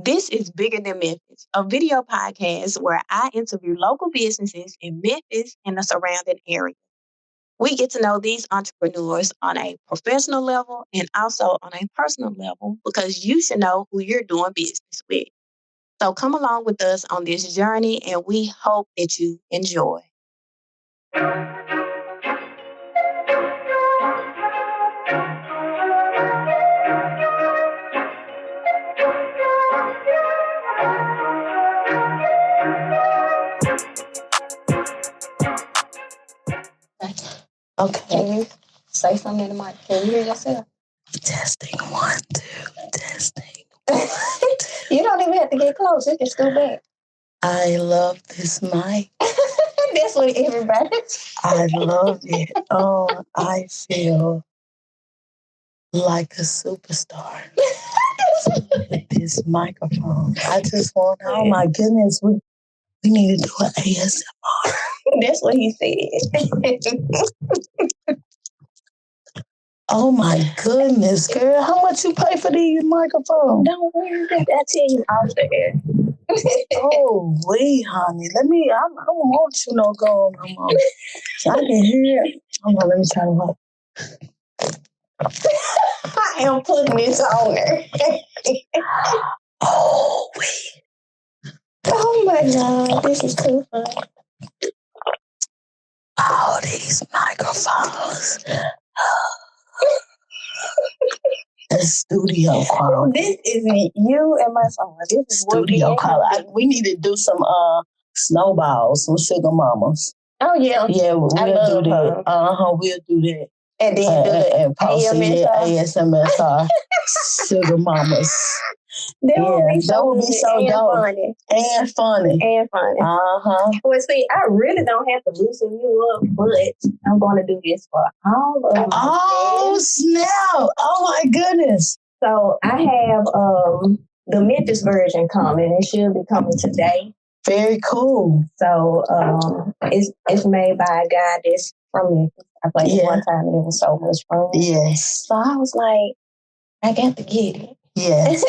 This is Bigger Than Memphis, a video podcast where I interview local businesses in Memphis and the surrounding area. We get to know these entrepreneurs on a professional level and also on a personal level because you should know who you're doing business with. So come along with us on this journey and we hope that you enjoy. Okay. Can you say something in the mic? Can you hear yourself? Testing 1, 2, testing. You don't even have to get close. You can still back. I love this mic. That's what everybody. I love it. Oh, I feel like a superstar with this microphone. I just want, oh my goodness, we need to do an ASMR. That's what he said. Oh my goodness, girl. How much you pay for these microphones? Don't worry about that. I'll tell you off the air. Oh, wait, honey. I don't want you no go no more. So I can hear it. Hold on, let me try to walk. I am putting this on there. Oh, wait. Oh my God, this is too fun. All these microphones. The studio quality. This is you and my son. This is studio quality. We need to do some snowballs, some sugar mamas. Oh yeah. Yeah, we'll do that. We'll do that. And then do the ASMR. Sugar mamas. That would be so dope. Funny. And funny. Well, see, I really don't have to loosen you up, but I'm going to do this for all of them. Oh, snap. Oh, my goodness. So I have the Memphis version coming. It should be coming today. Very cool. So it's made by a guy that's from Memphis. I played it one time and it was so much fun. Yes. So I was like, I got to get it. Yes.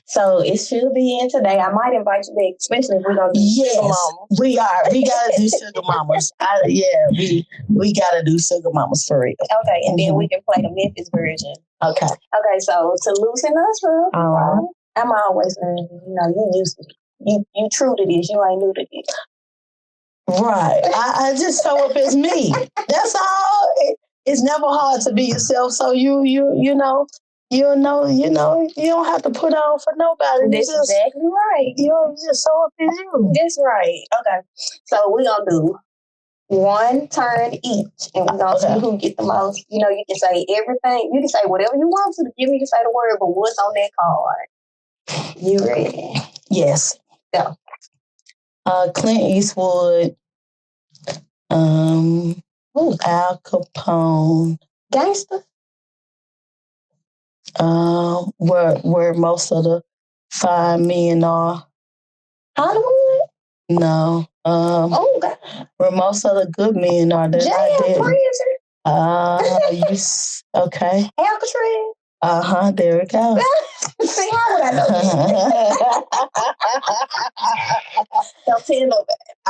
So it should be in today. I might invite you back, especially if we're going to do Sugar Mamas. We are. We got to do Sugar Mamas. We got to do Sugar Mamas for real. Okay, and then we can play the Memphis version. Okay. Okay, so to loosen us up, I'm always learning. You used to it. You true to this. You ain't new to this. Right. I just show up as me. That's all. It's never hard to be yourself. So you don't have to put on for nobody. That's exactly right. You just show up as you. That's right. Okay. So we're going to do one turn each. And we're going to see who get the most. You can say everything. You can say whatever you want to. You can say the word, but what's on that card? You ready? Yes. Go. Clint Eastwood. Al Capone. Gangster? Where most of the fine men are. Hollywood? No. God. Where most of the good men are. Jail, prison? Okay. Alcatraz? There we go. See, how would I know that? Don't tell nobody. I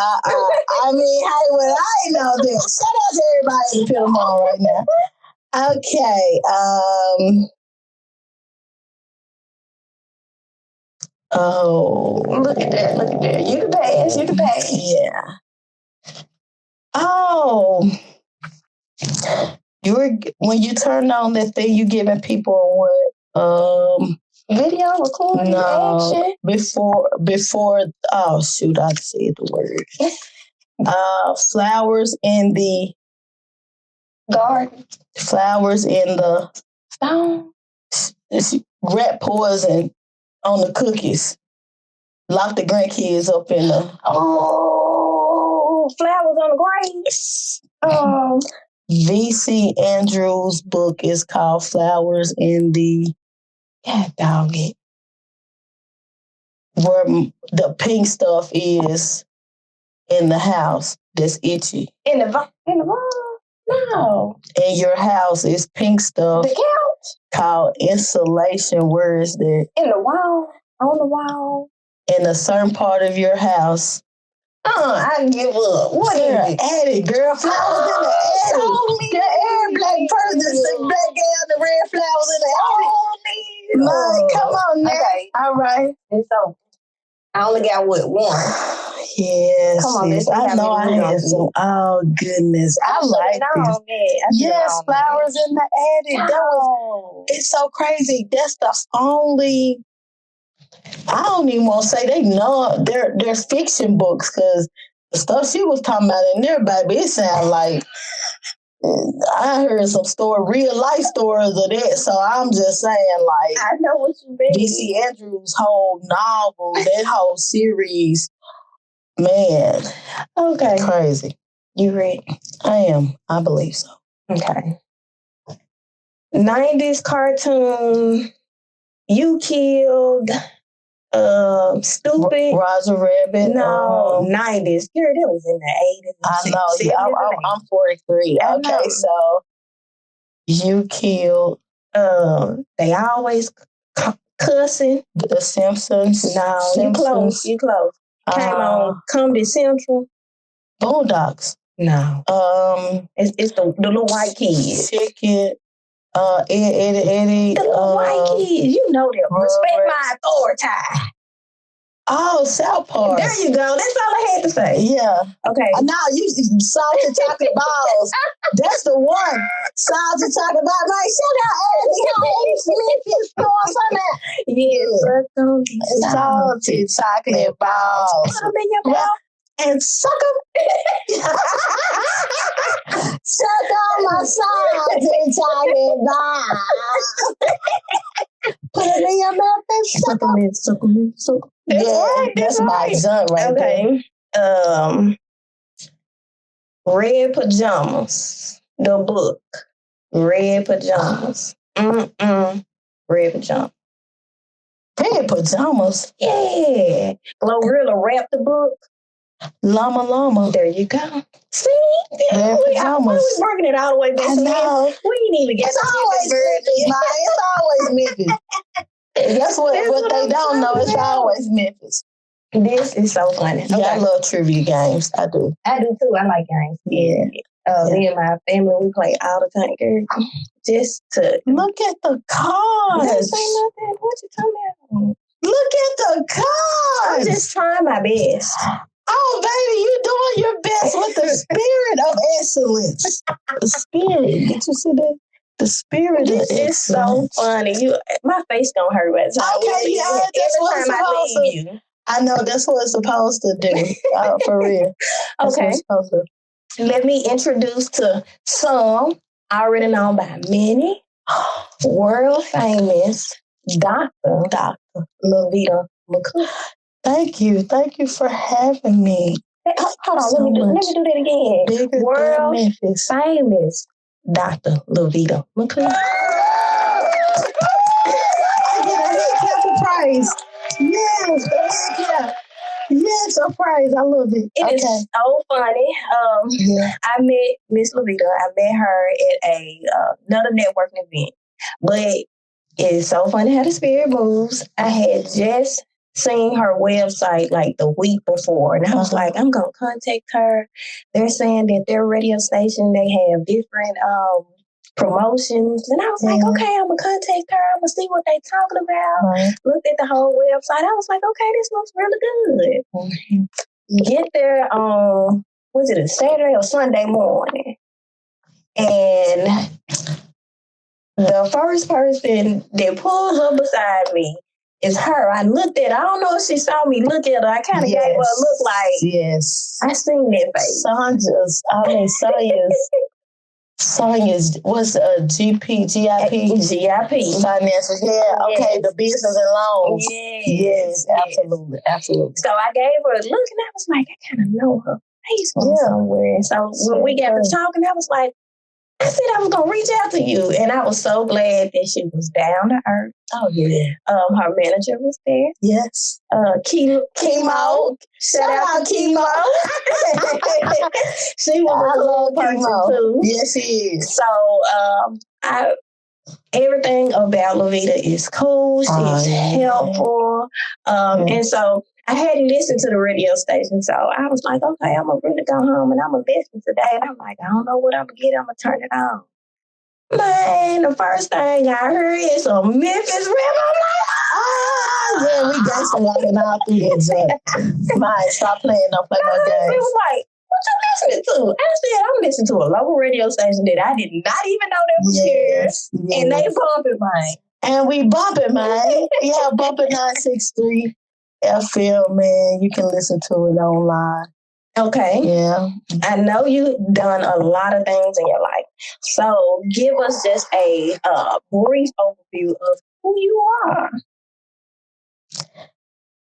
mean, how would I know this? Shout out to everybody in Philmore right now. Okay. Oh. Look at that. You can pass. Yeah. Oh. When you turn on that thing, you giving people what? Video recording action? Before, oh shoot, I said the word. Flowers in the garden. Flowers in the stone. Rat poison on the cookies. Lock the grandkids up in the... Oh, flowers on the graves. V.C. Andrews' book is called Flowers in the... God dog it. Where the pink stuff is in the house that's itchy. In the no. In your house is pink stuff. The couch? Called insulation. Where is that? In the wall? On the wall. in a certain part of your house. I give up. What is it? Attic, girl. Flowers in the attic. The every black person see black girl, the red flowers in the attic. Man, come on now. Okay. All right. And so I only got one. Yes. Come on, yes. I know I had some. Oh goodness, I like this. Yes, flowers in the attic. That was. It's so crazy. That's the only. I don't even want to say they know they're fiction books because the stuff she was talking about in there, baby, it sounded like I heard some real life stories of that. So I'm just saying, like, I know what you mean. D.C. Andrews' whole novel, that whole series, man. Okay. Crazy. You read? I am. I believe so. Okay. 90s cartoon. You killed. Stupid. Roger Rabbit. No, 90s. Girl, that was in the 80s. I know. Yeah, I'm 43. Okay, so you killed. They always cussing. The Simpsons. No, Simpsons. You close. Came on Comedy Central. Boondocks. No. It's the little white kids. Chicken. Eddie. The little white kids. You know them. Respect my authority. Oh, South Park. There you go. That's all I had to say. Yeah. Okay. Now you salted chocolate balls. That's the one. Salted chocolate balls. Like, shut up, Eddie. Memphis. You know what I'm saying? Yeah. Salted chocolate balls. Put them in your mouth. And suck them. Suck on my salted chocolate balls. Put them in your mouth and suck them. Suck them. Suck them. That's my son right there. Red Pajamas. The book. Red Pajamas. Red Pajamas. Red Pajamas? Yeah. Glorilla wrapped the book. Llama. There you go. See? Red Pajamas. We working it all the way back. I know. We ain't even get It's always Memphis. That's what they don't know. It's always Memphis. This is so funny. Okay. Yeah, I love trivia games. I do. I do too. I like games. Yeah. Me and my family, we play all the time, girl. Just to look at the cards. This ain't nothing. What you talking about? Look at the cards. I'm just trying my best. Oh, baby, you doing your best with the spirit of excellence. The spirit. Did you see that? The spirit this of is so funny. My face don't hurt right now. Okay, yeah, that's what it's supposed to. I know that's what it's supposed to do. For real. That's okay. What it's supposed to. Let me introduce to some already known by many. World famous Dr. LaVeda McCou. Thank you for having me. Hold on, let me do that again. Bigger World Memphis. famous Dr. LaVeda McCou. I get a praise. Yes, yeah. Yes, a praise. I love it. It is so funny. I met Miss LaVeda. I met her at another networking event. But it's so funny how the spirit moves. I had just seen her website like the week before, and I was like, I'm going to contact her. They're saying that their radio station, they have different promotions. And I was like, okay, I'm going to contact her. I'm going to see what they're talking about. Right. Looked at the whole website. I was like, okay, this looks really good. Mm-hmm. Get there on, was it a Saturday or Sunday morning? And the first person that pulls up beside me is her. I looked at her. I don't know if she saw me look at her. I kind of gave her a look like, yes. I seen that face. Sonya's was GIP. Finances. Yeah, okay, the business and loans. Yes, absolutely. So I gave her a look and I was like, I kind of know her face from somewhere. And so when we got to talking, I was like, I said I was going to reach out to you. And I was so glad that she was down to earth. Oh, yeah. Her manager was there. Yes. Chemo. Shout out to Chemo. She was a cool person too. Yes, she is. So everything about LaVeda is cool. She's helpful. And so I hadn't listened to the radio station. So I was like, okay, I'm going to really go home and I'm going to listen today. And I'm like, I don't know what I'm going to get. I'm going to turn it on. Man, the first thing I heard is a Memphis rap. I'm like, yeah, we gangsta walking out through that joint. Mine, stop playing, don't play no games. It was like, what you listening to? I said, I'm listening to a local radio station that I did not even know that was here. And they bumping mine. And we bumping mine. Yeah, bumping 963 FM, man. You can listen to it online. Okay. Yeah. I know you've done a lot of things in your life. So give us just a brief overview of who you are.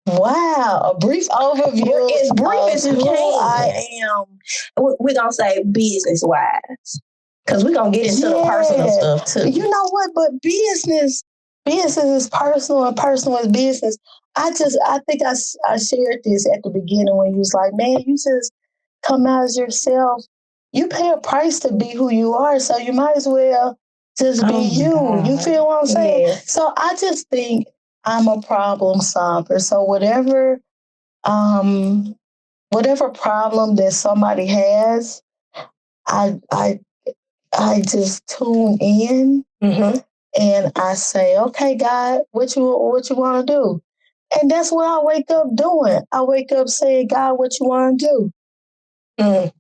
Wow, a brief overview. As brief as you can. I am. We're going to say business-wise. Because we're going to get into the personal stuff, too. You know what? But business is personal and personal is business. I think I shared this at the beginning when you was like, man, you just come out as yourself. You pay a price to be who you are, so you might as well just be you. God. You feel what I'm saying? Yes. So I just think I'm a problem solver. So whatever problem that somebody has, I just tune in and I say, okay, God, what you want to do? And that's what I wake up doing. I wake up saying, God, what you want to do?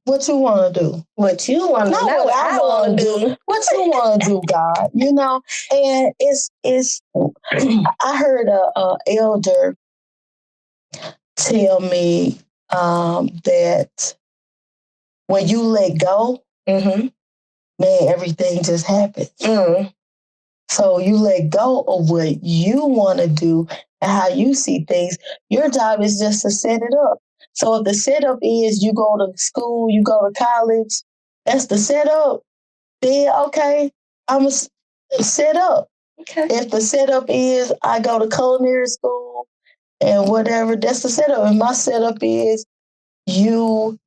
What you want to do? What you want to do? Not what I want to do. What you want to do, God? You know, and it's. I heard a elder tell me that when you let go, man, everything just happens. So you let go of what you want to do and how you see things. Your job is just to set it up. So if the setup is you go to school, you go to college, that's the setup, then okay, I'm going to set up. Okay. If the setup is I go to culinary school and whatever, that's the setup. And my setup is you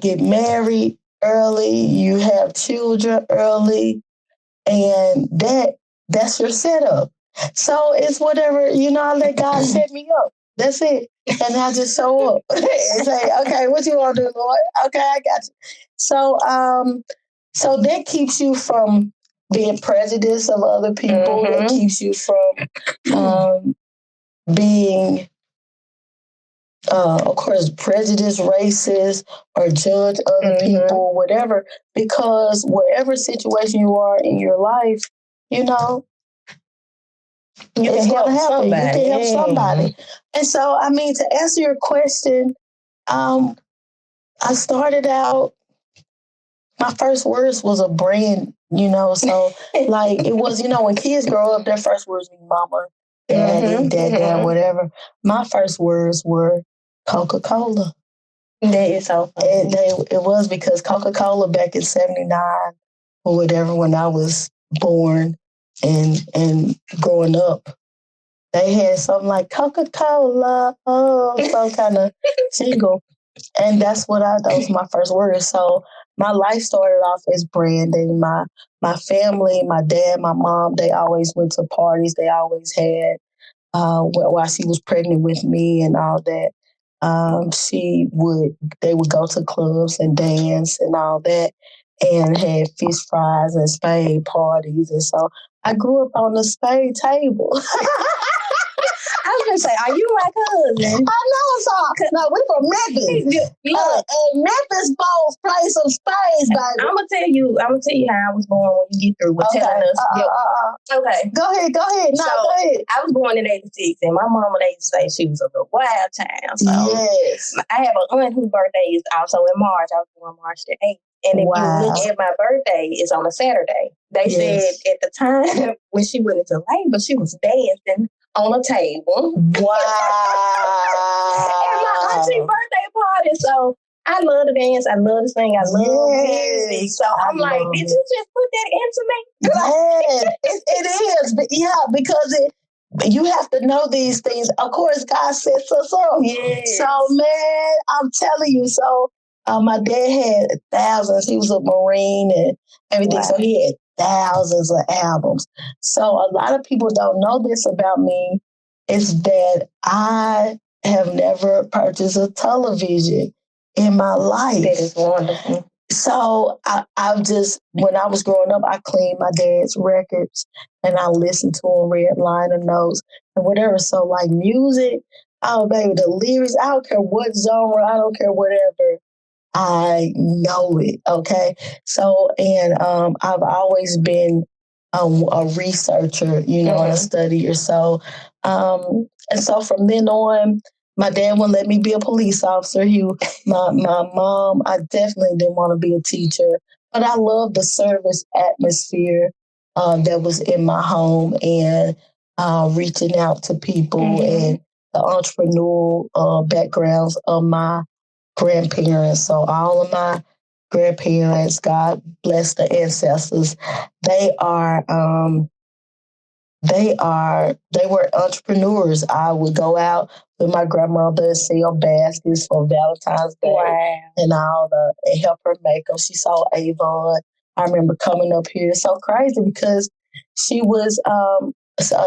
get married early, you have children early, and that's your setup. So it's whatever, I let God set me up. That's it. And I just show up and say, okay, what you want to do, Lord? Okay, I got you. So that keeps you from being prejudiced of other people. That keeps you from being, of course, prejudiced, racist, or judge other people, whatever. Because whatever situation you are in your life, it's going to happen. You can help somebody. And so, to answer your question, I started out, my first words was a brand, so like it was, when kids grow up, their first words be mama, daddy, dad, whatever. My first words were Coca-Cola. That is so funny. It was because Coca-Cola back in 79 or whatever, when I was born and growing up, they had something like Coca-Cola, some kind of jingle. And that was my first words. So my life started off as branding. My family, my dad, my mom, they always went to parties. They always had, while she was pregnant with me and all that, they would go to clubs and dance and all that, and had fish fries and spade parties. And so I grew up on the spade table. I was going to say, are you my cousin? I know, no, we're from Memphis. And Memphis folks play some spades, baby. I'm gonna tell you how I was born when you get through with telling us. Okay. Go ahead. No, go ahead. I was born in 86, and my mama, they used to say she was a little wild child. So yes. I have an aunt whose birthday is also in March. I was born March the 8th. And if you look at my birthday, it's on a Saturday. They said at the time when she went into labor, she was dancing on a table. Wow. At my auntie's birthday party. So I love to dance. I love to sing. I love music. So I'm like, did you just put that into me? Yeah, it is. But because you have to know these things. Of course, God sets us up. Yes. So, man, I'm telling you. So my dad had thousands. He was a Marine and everything. Wow. So he had thousands of albums. So a lot of people don't know this about me, is that I have never purchased a television in my life. That is wonderful. So I just, when I was growing up, I cleaned my dad's records and I listened to him, read liner notes and whatever. So like music, oh baby, the lyrics, I don't care what genre, I don't care whatever. I know it. Okay. So, and I've always been a researcher, you know, and a studier. So, and so from then on, my dad wouldn't let me be a police officer. My mom, I definitely didn't want to be a teacher, but I love the service atmosphere that was in my home and reaching out to people and the entrepreneurial backgrounds of my grandparents. So all of my grandparents, God bless the ancestors, they were entrepreneurs. I would go out with my grandmother and sell baskets for Valentine's Day and and help her make them. She sold Avon. I remember coming up here. It's so crazy because she was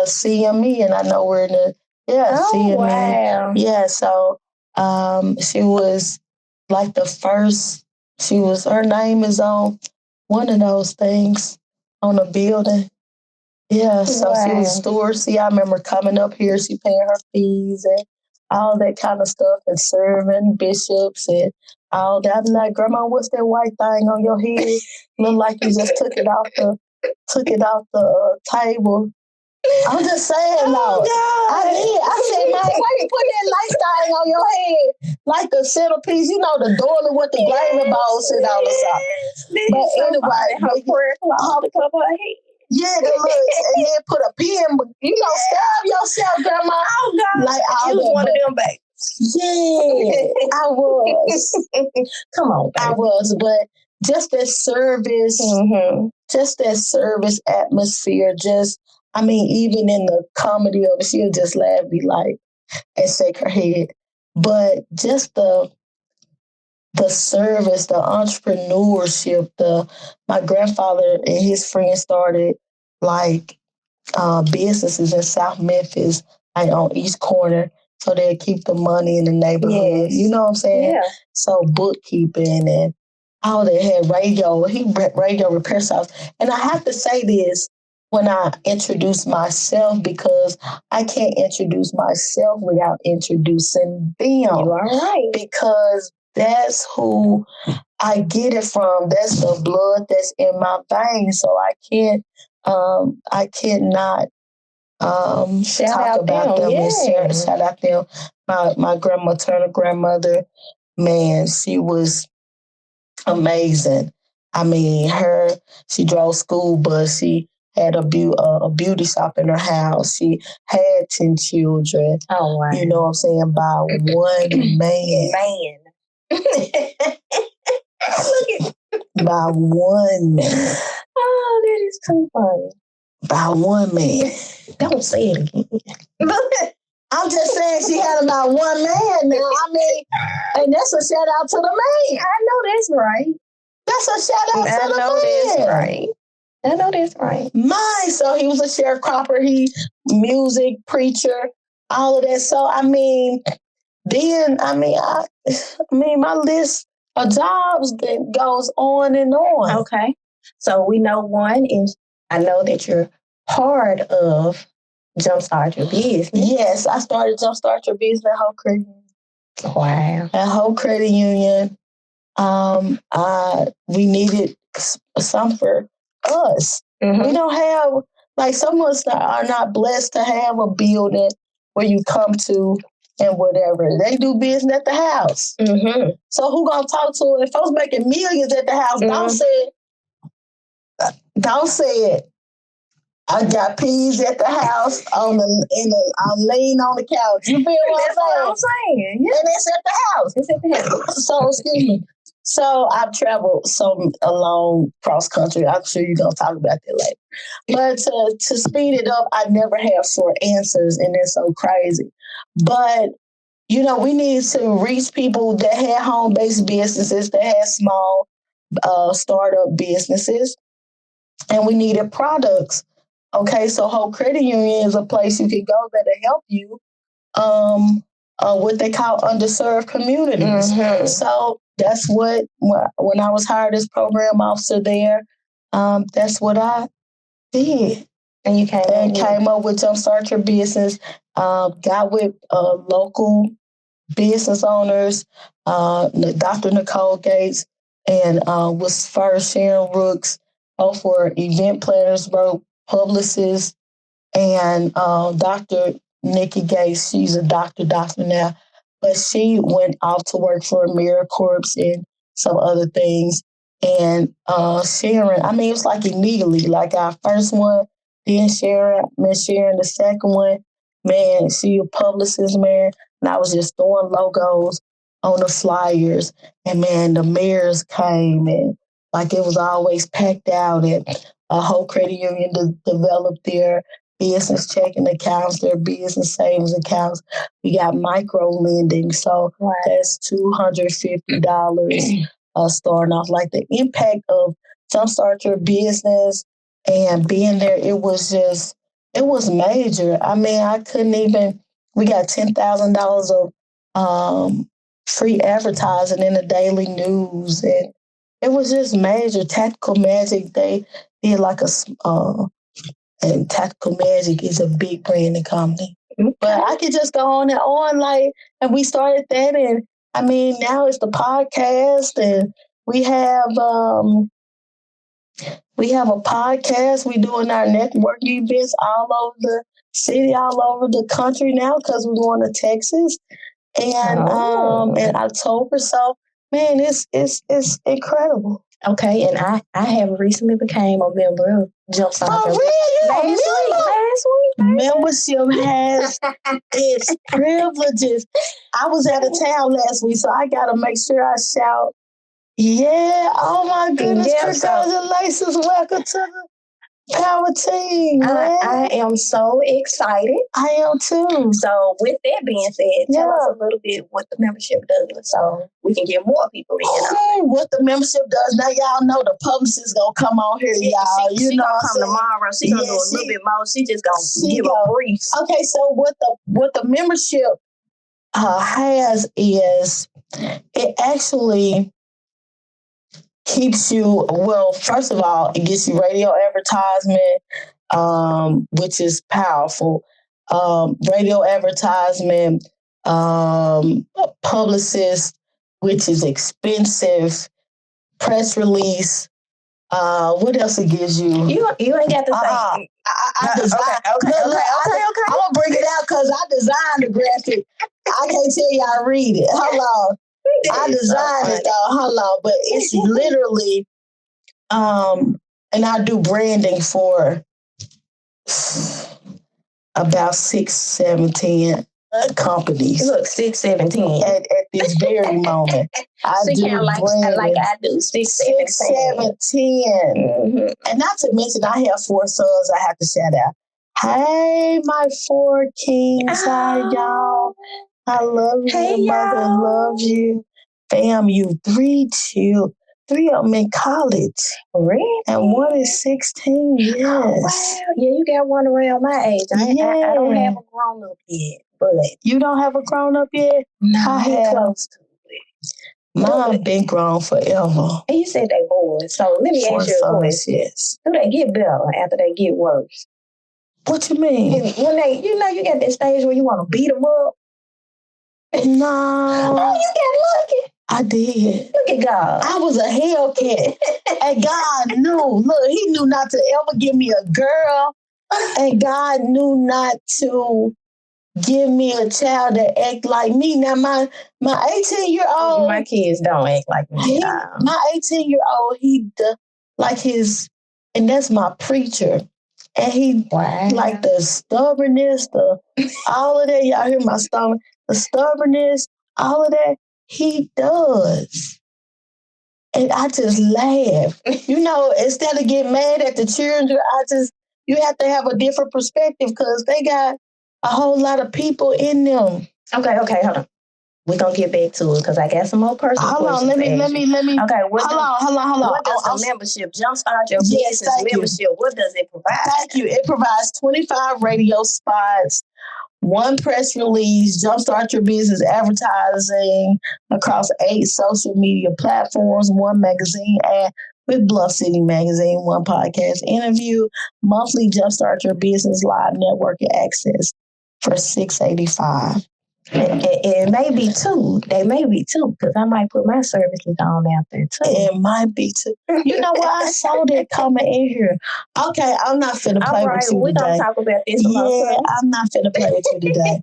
seeing me, and I know we're in the seeing me. Yeah, so she was like the first. Her name is on one of those things on a building. Yeah, so she was a steward. See, I remember coming up here, she paying her fees and all that kind of stuff and serving bishops and all that. I'm like, Grandma, what's that white thing on your head? Look like you just took it off the table. I'm just saying, though. I did. I said, man, why you put that light thing on your head? Like the centerpiece, you know, the doily with the gravy bowl sit on the side. But anyway, her prayer cloth to cover her head. Yeah, the looks, and then put a pin, you know, stab yourself, Grandma. Oh, God. Like, you was one of them babies. Yeah, I was. Come on, baby. I was, but just that service, just that service atmosphere, even in the comedy of it, she'll just laugh, be like, and shake her head. But just the service, the entrepreneurship, my grandfather and his friends started like businesses in South Memphis, like on East Corner, so they keep the money in the neighborhood. Yes. You know what I'm saying? Yeah. So bookkeeping and all they had radio repair shops. And I have to say this when I introduce myself, because I can't introduce myself without introducing them. You are right. Because that's who I get it from. That's the blood that's in my veins. So I cannot talk about them. And shout out them. My maternal grandmother, man, she was amazing. I mean, she drove school bus. She had a beauty shop in her house. She had 10 children. Oh, wow. You know what I'm saying? By one man. Look at by one man. Oh, that is too funny. By one man. Don't say it again. I'm just saying she had about one man now. I mean, and that's a shout out to the man. I know that's right. That's a shout out to the man. I know that's right. Mine. So he was a sharecropper. He music, preacher, all of that. So my list of jobs that goes on and on. Okay. So we know one is, I know that you're part of Jumpstart Your Business. Yes, I started Jumpstart Your Business at Hope Credit Union. Wow. At Hope Credit Union, we needed some for us. Mm-hmm. We don't have, like, some of us are not blessed to have a building where you come to and whatever. They do business at the house. Mm-hmm. So who gonna talk to it? If folks making millions at the house, don't say it. I got peas at the house I'm laying on the couch. You feel what I'm saying? Yeah. And it's at the house. So, excuse me. So I've traveled along cross country. I'm sure you're going to talk about that later. But to speed it up, I never have short answers, and it's so crazy. But, we need to reach people that had home-based businesses, that had small startup businesses. and we needed products. Okay, so Whole Credit Union is a place you can go that'll help you what they call underserved communities. Mm-hmm. So that's what, when I was hired as program officer there, that's what I did. And you came up with Jumpstart Your Business, got with local business owners, Dr. Nicole Gates, and was first Sharon Rooks, both were event planners, both publicists, and Dr. Nikki Gates, she's a doctor now, but she went off to work for AmeriCorps and some other things. And Sharon, I mean, it was like immediately, like our first one, then Sharon, Miss Sharon, the second one, man, she a publicist, man. And I was just throwing logos on the flyers. And man, the mayors came and like it was always packed out. And a Whole Credit Union developed their business checking accounts, their business savings accounts. We got micro lending. So that's $250 starting off. Like the impact of Jumpstart Your Business and being there, it was major. I mean, I couldn't even, we got $10,000 of free advertising in the daily news. And it was just major. Tactical Magic, they did like and Tactical Magic is a big branding company. Okay. But I could just go on and on, like, and we started that, and I mean, now it's the podcast, and we have a podcast. We're doing our networking events all over the city, all over the country now, because we're going to Texas, and in October. So, man, it's incredible. Okay, and I have recently became a member of Jumpstart. For real? Last week. Membership has its privileges. I was out of town last week, so I got to make sure I shout, yeah, oh my goodness, congratulations, welcome to the Power Team. I am so excited. I am too. So with that being said, tell us a little bit what the membership does so we can get more people in. What the membership does, now y'all know the publicist going to come on here, y'all. She going to come tomorrow. She going to do a little bit more. She just going to give a brief. Okay, so what the membership has is it actually keeps you, well, first of all, it gets you radio advertisement, which is powerful. Radio advertisement, publicist, which is expensive, press release. What else it gives you? You ain't got to say. I designed. Okay. I'm gonna bring it out because I designed the graphic. I can't tell you I read it. Hold on. I designed it though. Hold on, but it's literally, and I do branding for about 6, 7, 10 companies. Look, 6, 7, 10 at this very moment. I do like I do 6, 7, 10. Mm-hmm. And not to mention, I have 4 sons I have to shout out. Hey, my 4 kings, hi y'all. I love you. Hey, Your mother loves you. Fam, you 3 of them in college. Really? And 1 is 16, yes. Oh, wow. Yeah, you got one around my age. I don't have a grown-up yet. But you don't have a grown-up yet? No, I have close to it. Mine been grown forever. And you said they boys. So let me ask you a question. Yes. Do they get better after they get worse? What you mean? When they, you got that stage where you want to beat them up? No. Oh, you got lucky. I did. Look at God. I was a Hellcat. And God knew. Look, he knew not to ever give me a girl. And God knew not to give me a child that act like me. Now, my 18-year-old. My kids don't act like me. My 18-year-old, and that's my preacher. And he, like the stubbornness, all of that. Y'all hear my stomach? The stubbornness, all of that. He does. And I just laugh. Instead of getting mad at the children, you have to have a different perspective because they got a whole lot of people in them. Okay, hold on. we're gonna get back to it because I got some more personal questions. Hold on, let me. Okay, hold on. What does the membership, Jumpstart Your Business membership, what does it provide? Thank you. It provides 25 radio spots, 1 press release, Jumpstart Your Business advertising across 8 social media platforms, 1 magazine ad with Bluff City Magazine, 1 podcast interview, monthly Jumpstart Your Business live networking access for $685. It may be 2. They may be 2 because I might put my services on out there too. It might be 2. You know what? I saw that coming in here. Okay, I'm not finna play with you today. We're going to talk about this. I'm not finna play with you today.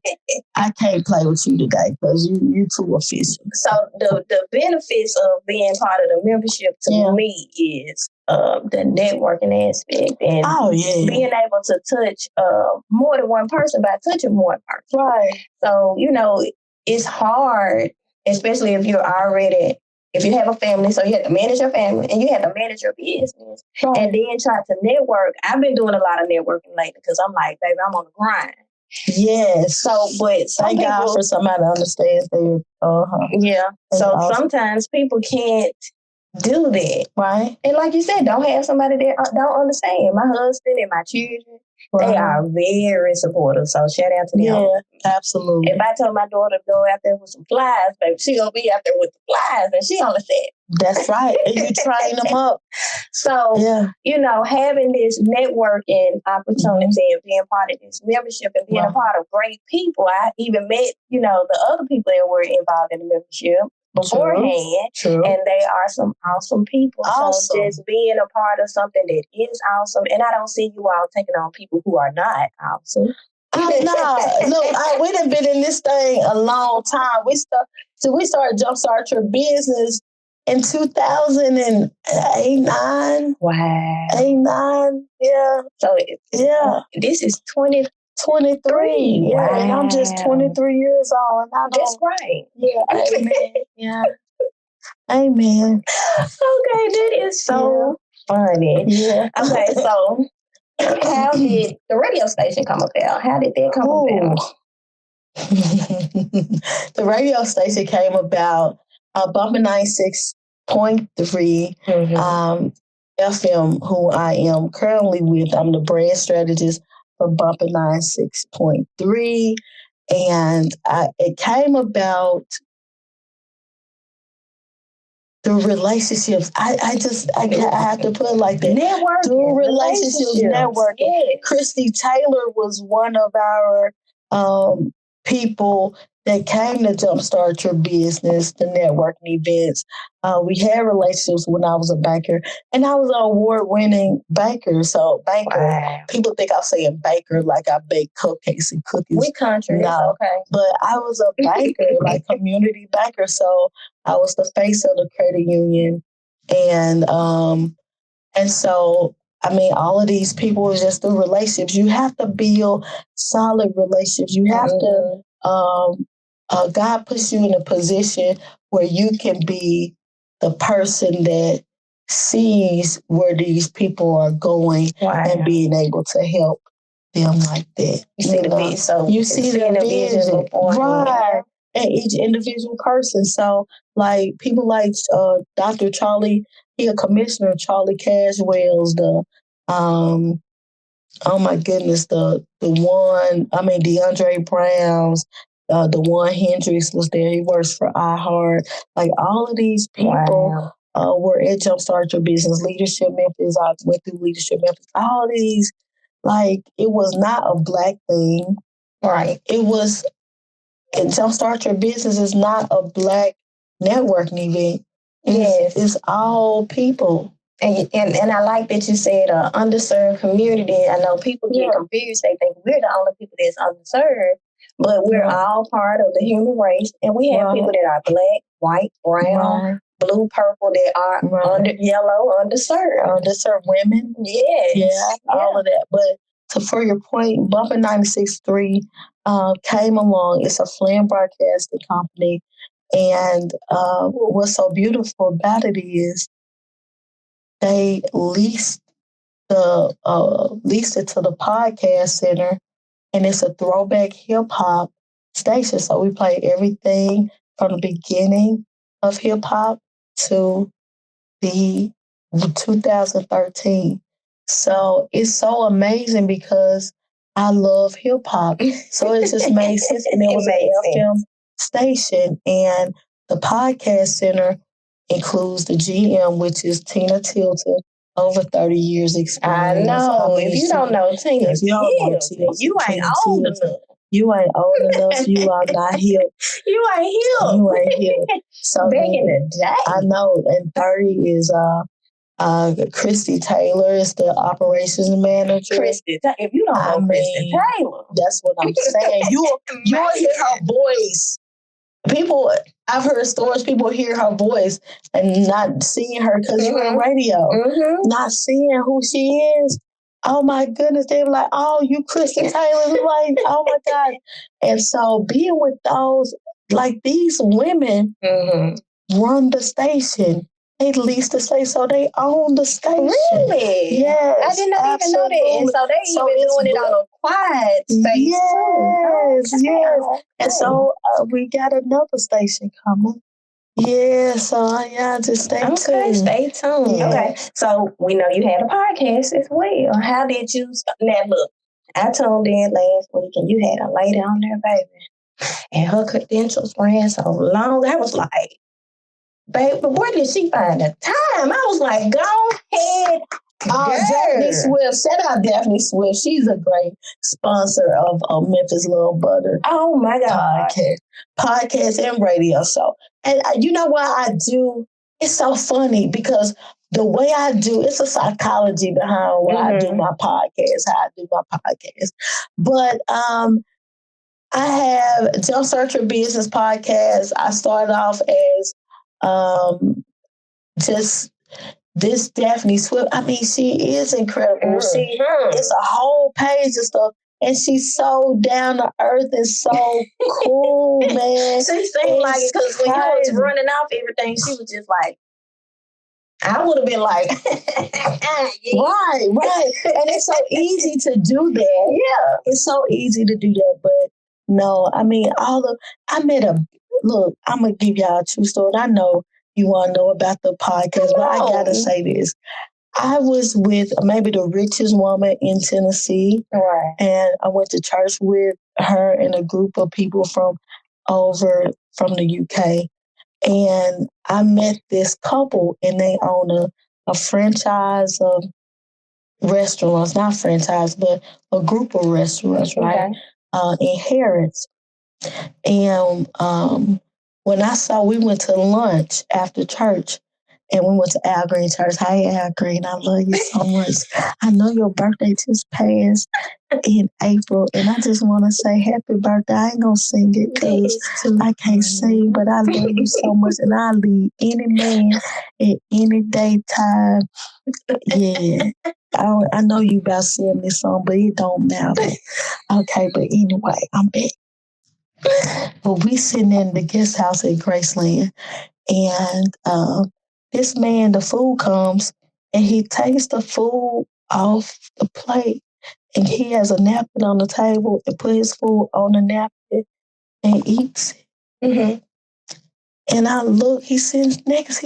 I can't play with you today because you too official. So the benefits of being part of the membership to me is the networking aspect and being able to touch more than one person by touching one person. Right. So, it's hard, especially if you have a family, so you have to manage your family and you have to manage your business and then try to network. I've been doing a lot of networking lately because I'm like, baby, I'm on the grind. Yes. So, but thank God for somebody that understands that. Yeah. That's so awesome. Sometimes people can't do that. Right. And like you said, don't have somebody that don't understand. My husband and my children, they are very supportive. So shout out to them. Yeah, absolutely. If I told my daughter to go out there with some flies, baby, she gonna be out there with the flies, and she only said. That's right. And you train them up. So, having this networking opportunity and being part of this membership and being a part of great people. I even met, the other people that were involved in the membership beforehand. True. And they are some awesome people. Awesome. So just being a part of something that is awesome. And I don't see you all taking on people who are not awesome. No, we done been in this thing a long time. We started Jumpstart Your Business in 2008, 9. Wow. 8, 9. Yeah. So this is 2023. Yeah, wow. And I'm just 23 years old. And that's great. Yeah, amen. Yeah. Amen. Okay, that is so funny. Yeah. Okay, so how did the radio station come about? How did that come about? The radio station came about Bumping 96.3 FM, who I am currently with. I'm the brand strategist for Bumping 96.3. And it came about through relationships. I have to put it like that. Networking. Through relationships, networking. Yes. Christy Taylor was one of our people that came to Jumpstart Your Business, the networking events. We had relationships when I was a banker, and I was an award-winning banker. So banker, people think I'm saying baker like I bake cupcakes and cookies. We country, no, okay. But I was a banker, like community banker. So I was the face of the credit union, and so. I mean, all of these people was just through relationships. You have to build solid relationships. You have to, God puts you in a position where you can be the person that sees where these people are going and being able to help them like that. You see the vision. So you see the vision. Right. And each individual person. So, like, people like Dr. Charlie, he a commissioner, Charlie Cashwell's, oh my goodness, DeAndre Brown's, the one Hendricks was there. He works for iHeart. Like, all of these people were at Jumpstart Your Business, Leadership Memphis. I went through Leadership Memphis. All of these, like, it was not a Black thing. Right. It was, and Jumpstart Your Business is not a Black networking event. It's all people. And I like that you said underserved community. I know people get confused. They think we're the only people that's underserved, but we're all part of the human race. And we have people that are Black, white, brown, blue, purple, that are yellow, underserved. Underserved women. Yes. All of that. But for your point, Bumping 96.3 came along. It's a Flynn broadcasting company. And what's so beautiful about it is they leased it to the podcast center, and it's a throwback hip hop station. So we play everything from the beginning of hip hop to the 2013. So it's so amazing because I love hip hop. So it just made sense. And it was an FM station. And the podcast center includes the GM, which is Tina Tilton, over 30 years experience. I know. If you don't know Tina Tilton, you ain't old enough. You ain't old enough. You are not hip. You ain't hip. You ain't hip. So back in the day. I know. And 30 is Christy Taylor is the operations manager. Christy, if you don't know Christy Taylor, that's what I'm saying. You'll hear her voice. People, I've heard stories. People hear her voice and not seeing her because you're on radio, not seeing who she is. Oh my goodness, they were like, "Oh, you Christy Taylor?" Like, oh my God. And so being with those, like these women, run the station. They lease the station, so they own the station. Really? Yes. I didn't even know that. And so they even doing it on a quiet space. Yes, yes. And so we got another station coming. Yeah, so just stay tuned. Okay, stay tuned. Yeah. Okay, so we know you had a podcast as well. How did you? Now look, I tuned in last week and you had a lady on there, baby, and her credentials ran so long. I was like, babe, but where did she find the time? I was like, go ahead. Daphne Swift. Shout out Daphne Swift. She's a great sponsor of Memphis Little Butter. Oh my God. Podcast and radio show. And you know what I do? It's so funny because the way I do, it's a psychology behind why I do my podcast, how I do my podcast. But I have Jump Searcher Business Podcast. I started off as just this Daphne Swift. I mean, she is incredible. It's a whole page of stuff. And she's so down to earth and so cool, man. She seemed like it because when you was running off everything, she was just like, I would have been like, right. And it's so easy to do that. Yeah. It's so easy to do that. But no, I mean, look, I'm going to give y'all a true story. I know you want to know about the podcast, but I got to say this. I was with maybe the richest woman in Tennessee, and I went to church with her and a group of people from the UK. And I met this couple, and they own a franchise of restaurants, not franchise, but a group of restaurants, right? In Harrods. And when we went to lunch after church, and we went to Al Green Church. Hi, Al Green. I love you so much. I know your birthday just passed in April, and I just want to say happy birthday. I ain't going to sing it because I can't sing, but I love you so much, and I leave any man at any daytime. Yeah. I know you about singing this song, but it don't matter. Okay, but anyway, I'm back. But we sitting in the guest house at Graceland, and this man, the food comes, and he takes the food off the plate, and he has a napkin on the table and put his food on the napkin and eats it. And I look, he's sitting next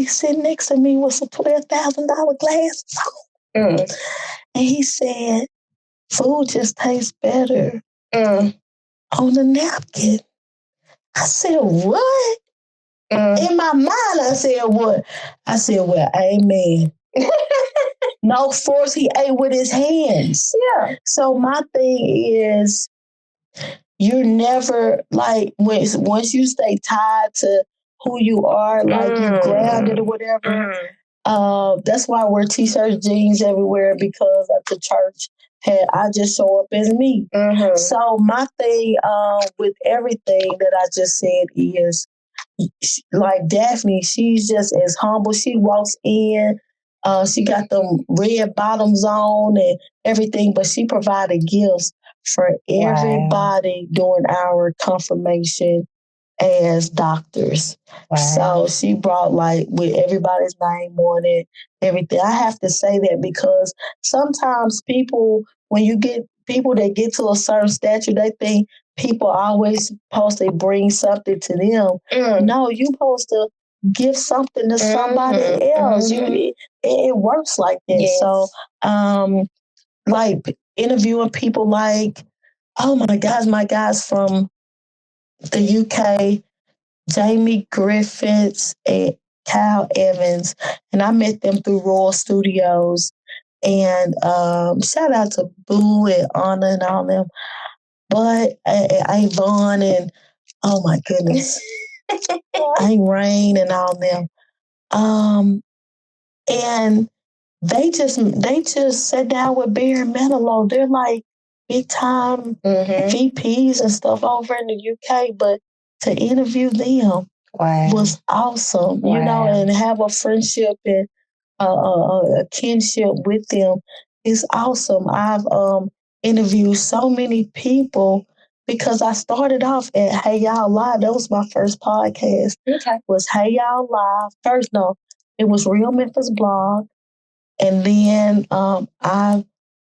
to me with a $12,000 glass of food. And he said, food just tastes better on the napkin. I said, what? In my mind, I said, what? I said, well, amen. No force, he ate with his hands. Yeah. So my thing is, you're never, like, once you stay tied to who you are, like you grounded or whatever, that's why I wear T-shirts, jeans everywhere, because at the church, I just show up as me. So my thing with everything that I just said is, like Daphne, she's just as humble. She walks in, she got them red bottoms on and everything, but she provided gifts for everybody during our confirmation as doctors. So she brought, like, with everybody's name on it, everything. I have to say that because sometimes people, when you get people that get to a certain stature, they think people always supposed to bring something to them. No, you supposed to give something to somebody else. It works like that. Yes. So, like interviewing people like, oh my guys from the UK, Jamie Griffiths and Kyle Evans, and I met them through Royal Studios. And shout out to Boo and Anna and all them. But Avon and oh my goodness, Rain and all them. And they just sat down with Barry Manilow. They're like big time VPs and stuff over in the UK, but to interview them was awesome, you know, and have a friendship and a kinship with them is awesome. I've interviewed so many people because I started off at Hey Y'all Live. That was my first podcast. Okay. Was Hey Y'all Live. First, no, it was Real Memphis Blog. And then I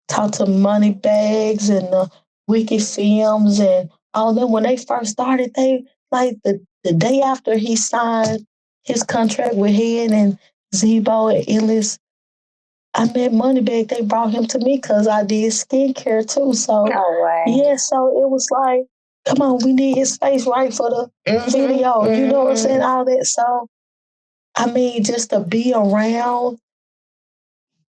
talked to Money Bags and the Wicked Films and all them. When they first started, they like the day after he signed his contract with Head and Zebo and Illis, I met Moneybag. They brought him to me because I did skincare too. So yeah, so it was like, come on, we need his face right for the video. You know what I'm saying? All that. So I mean, just to be around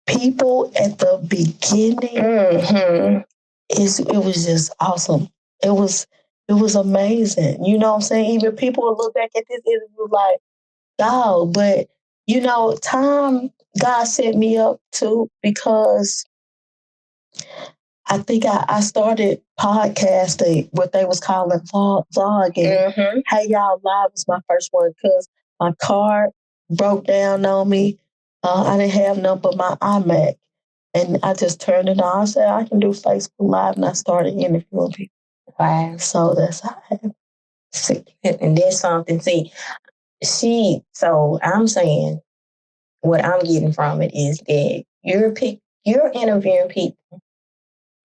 people at the beginning, it was just awesome. It was amazing. You know what I'm saying? Even people will look back at this interview like, dog, but you know, time God set me up to because I think I started podcasting, what they was calling vlogging. Hey Y'all Live was my first one because my car broke down on me. I didn't have none but my iMac. And I just turned it on. I said, I can do Facebook Live. And I started interviewing people. Wow. So that's how I see. And that's something. See, so I'm saying what I'm getting from it is that you're interviewing people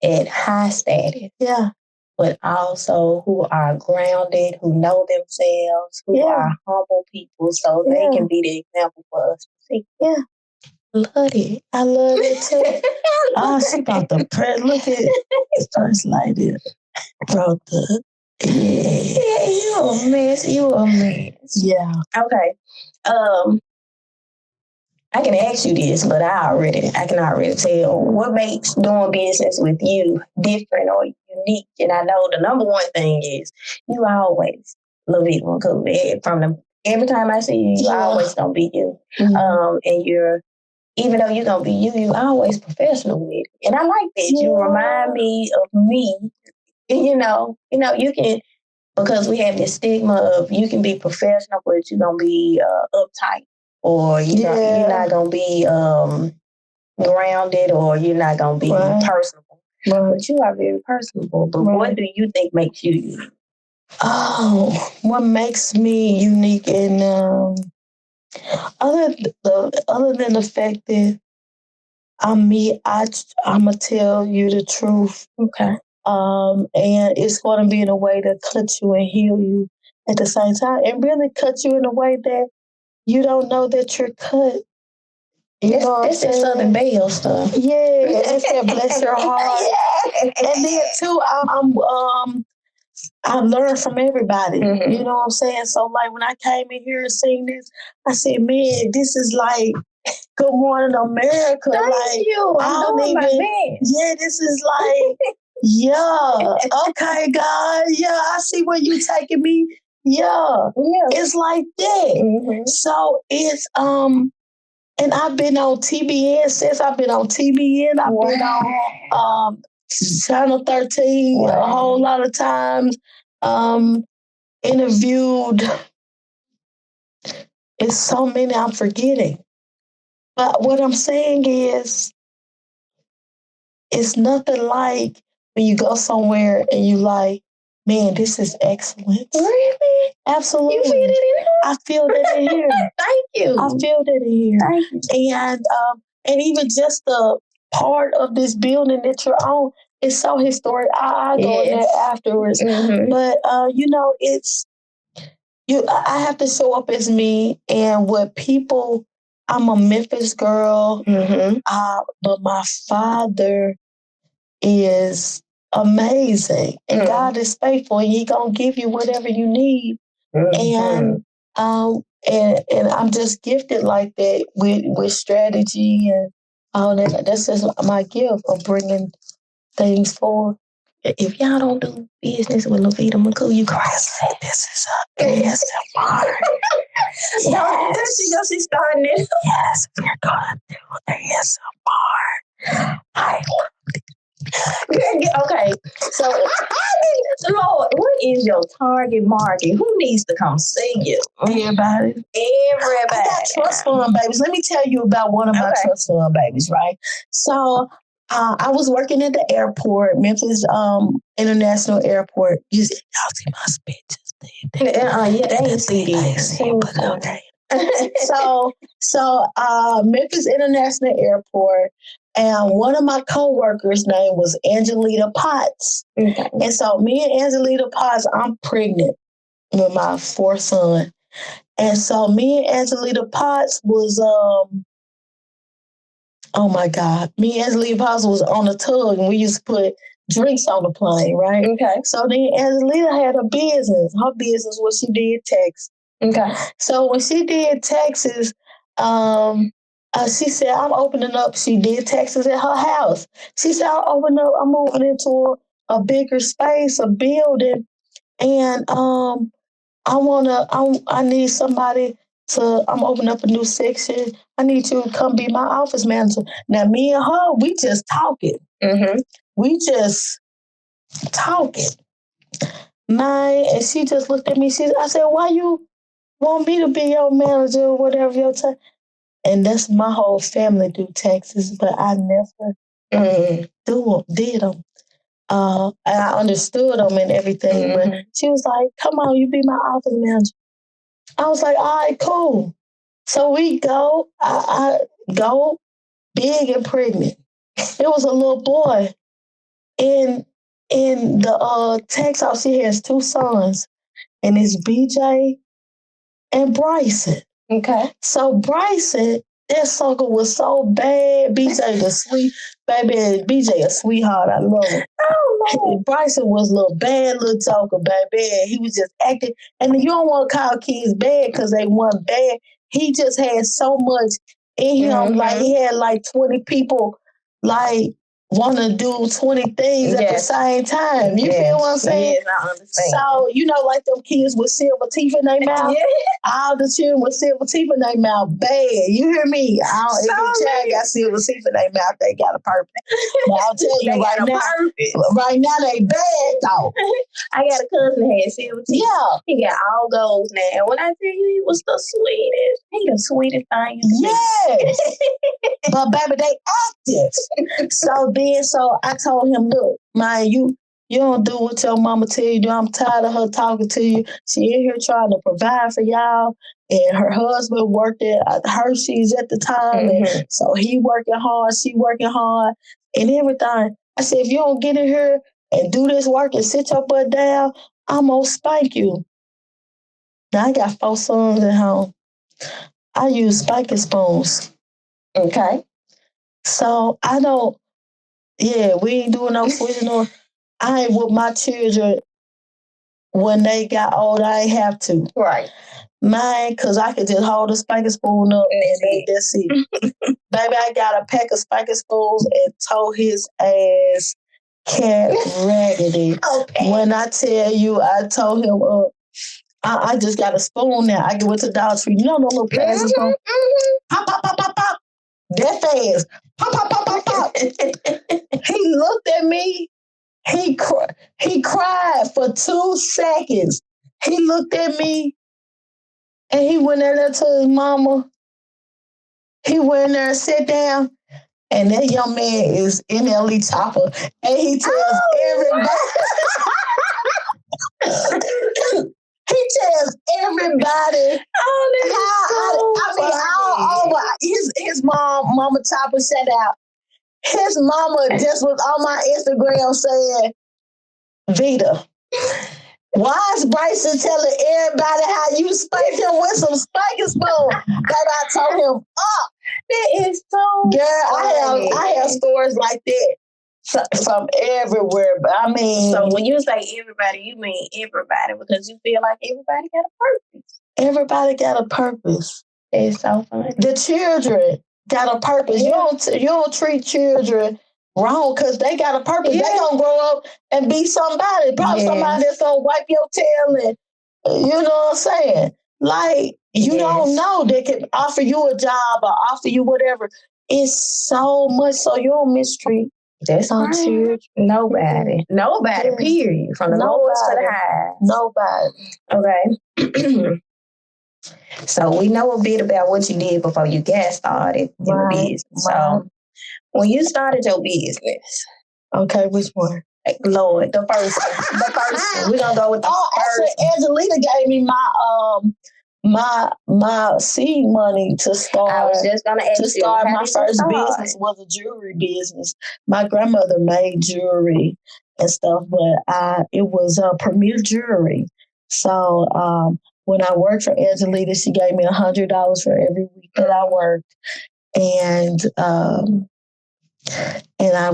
at high status. Yeah. But also who are grounded, who know themselves, who are humble people, so they can be the example for us to see. Yeah. Love it. I love it too. She brought the press. Look at the first lady. Brought the you a mess. You a mess. Yeah. Okay. I can ask you this, but I can already tell what makes doing business with you different or unique. And I know the number one thing is you always LaVeda McCou. Every time I see you, you always gonna be you. And even though you're gonna be you, you always professional with it. And I like that. Yeah. You remind me of me. You know, you can, because we have this stigma of you can be professional, but you're gonna be uptight. Or you're not going to be grounded, or you're not going to be personable. Right. But you are very personable. But what do you think makes you unique? Oh, what makes me unique in other than the fact that I'm me, I'm going to tell you the truth. Okay. And it's going to be in a way to cut you and heal you at the same time. And really cut you in a way that you don't know that you're cut. It's that Southern Belle stuff. Yeah, it's that bless your heart. And then too, I learned from everybody. You know what I'm saying? So like when I came in here and seen this, I said, man, this is like Good Morning America. Thank you. I'm doing my best. Yeah, this is like, okay, God. Yeah, I see where you taking me. Yeah. It's like that. So it's and I've been on TBN since I've been on TBN. I've been on Channel 13 a whole lot of times. Interviewed. It's so many I'm forgetting. But what I'm saying is, it's nothing like when you go somewhere and you like, man, this is excellent. Really? Absolutely. You feel it in here? I feel that in here. Thank you. I feel that in here. Thank you. And even just the part of this building that you're on, it's so historic. I go in there afterwards. But it's I have to show up as me, and what people. I'm a Memphis girl, but my father is amazing, and God is faithful, and He gonna give you whatever you need. And and I'm just gifted like that with strategy and all that. That's just my gift of bringing things forward. If y'all don't do business with LaVeda McCou, you crazy. This is a ASMR. Yes. She's starting it. Yes, we're gonna do ASMR. I Okay, so Lord, what is your target market? Who needs to come see you? Everybody. I got trust fund babies. Let me tell you about one of my trust fund babies, right? So I was working at the airport, Memphis International Airport. Y'all see my speeches. They ain't see these. But okay. So Memphis International Airport, and one of my coworkers' name was Angelita Potts. Okay. And so me and Angelita Potts, I'm pregnant with my fourth son. And so me and Angelita Potts was oh my God. Me and Angelita Potts was on a tug, and we used to put drinks on the plane, right? Okay. So then Angelita had a business. Her business was she did taxes. Okay. So when she did taxes, she said, I'm opening up. She did taxes at her house. She said, I'm moving into a bigger space, a building. And I need somebody I'm opening up a new section. I need you to come be my office manager. Now, me and her, we just talking. We just talking. And she just looked at me. I said, why you want me to be your manager or whatever your time? And that's my whole family do taxes, but I never did them. And I understood them and everything, but she was like, come on, you be my office manager. I was like, all right, cool. So we go, I go big and pregnant. It was a little boy. In the tax house, she has two sons, and it's BJ and Bryson. Okay. So Bryson, that sucker was so bad. BJ the sweet baby. BJ a sweetheart. I love him. Oh, Bryson was a little bad little talker, baby. He was just acting. And you don't want to call kids bad because they weren't bad. He just had so much in him. Like he had like 20 people like want to do 20 things at the same time. You feel what I'm saying? Yes, I understand. So, like them kids with silver teeth in their mouth? All the children with silver teeth in their mouth, bad. You hear me? If a child got silver teeth in their mouth, they got a purpose. Now, I'll tell you right now they bad, though. I got a cousin that had silver teeth. Yeah. He got all goals now. When I tell you he was the sweetest, he the sweetest thing. Yes. But, baby, they active. So I told him, look, man, you don't do what your mama tell you to do. I'm tired of her talking to you. She in here trying to provide for y'all. And her husband worked at Hershey's at the time. And so he working hard, she working hard, and everything. I said, if you don't get in here and do this work and sit your butt down, I'm going to spank you. Now, I got 4 sons at home. I use spanking spoons. Okay. So we ain't doing no switching. I ain't with my children when they got old. I ain't have to. Right. Mine, because I could just hold a spanking spoon up and that's it. Baby, I got a pack of spanking spoons and told his ass cat raggedy. Okay. When I tell you, I told him, I just got a spoon now. I went to Dollar Tree. You know the little plastic spoon? Pop, pop, pop, pop, pop. That fast. Pop, pop, pop, pop, pop. He looked at me. He cried for 2 seconds. He looked at me and he went in there to his mama. He went in there and sat down. And that young man is NLE Chopper. And he tells everybody. He tells everybody his mama Chopper sat out. His mama just was on my Instagram saying, Vita, why is Bryson telling everybody how you spank him with some spanking spoon? That I told him, that is so girl, funny. I have stories like that from everywhere. But I mean, so when you say everybody, you mean everybody because you feel like everybody got a purpose. Everybody got a purpose. It's so funny. The children got a purpose. Yeah. You don't treat children wrong because they got a purpose. Yeah. They gonna grow up and be somebody. Probably somebody that's gonna wipe your tail and you know what I'm saying? Like you don't know. They can offer you a job or offer you whatever. It's so much so you don't mistreat. That's children. Nobody. Nobody, period. From the lowest to the highest. Nobody. Okay. So we know a bit about what you did before you got started in the business. So when you started your business. Okay, which one? Lord, the first one. The first one. We're gonna go with the first one. Angelina gave me my seed money to start. I was just gonna ask you, start my first business was a jewelry business. My grandmother made jewelry and stuff, but it was Premier Jewelry. So when I worked for Angelina, she gave me $100 for every week that I worked, and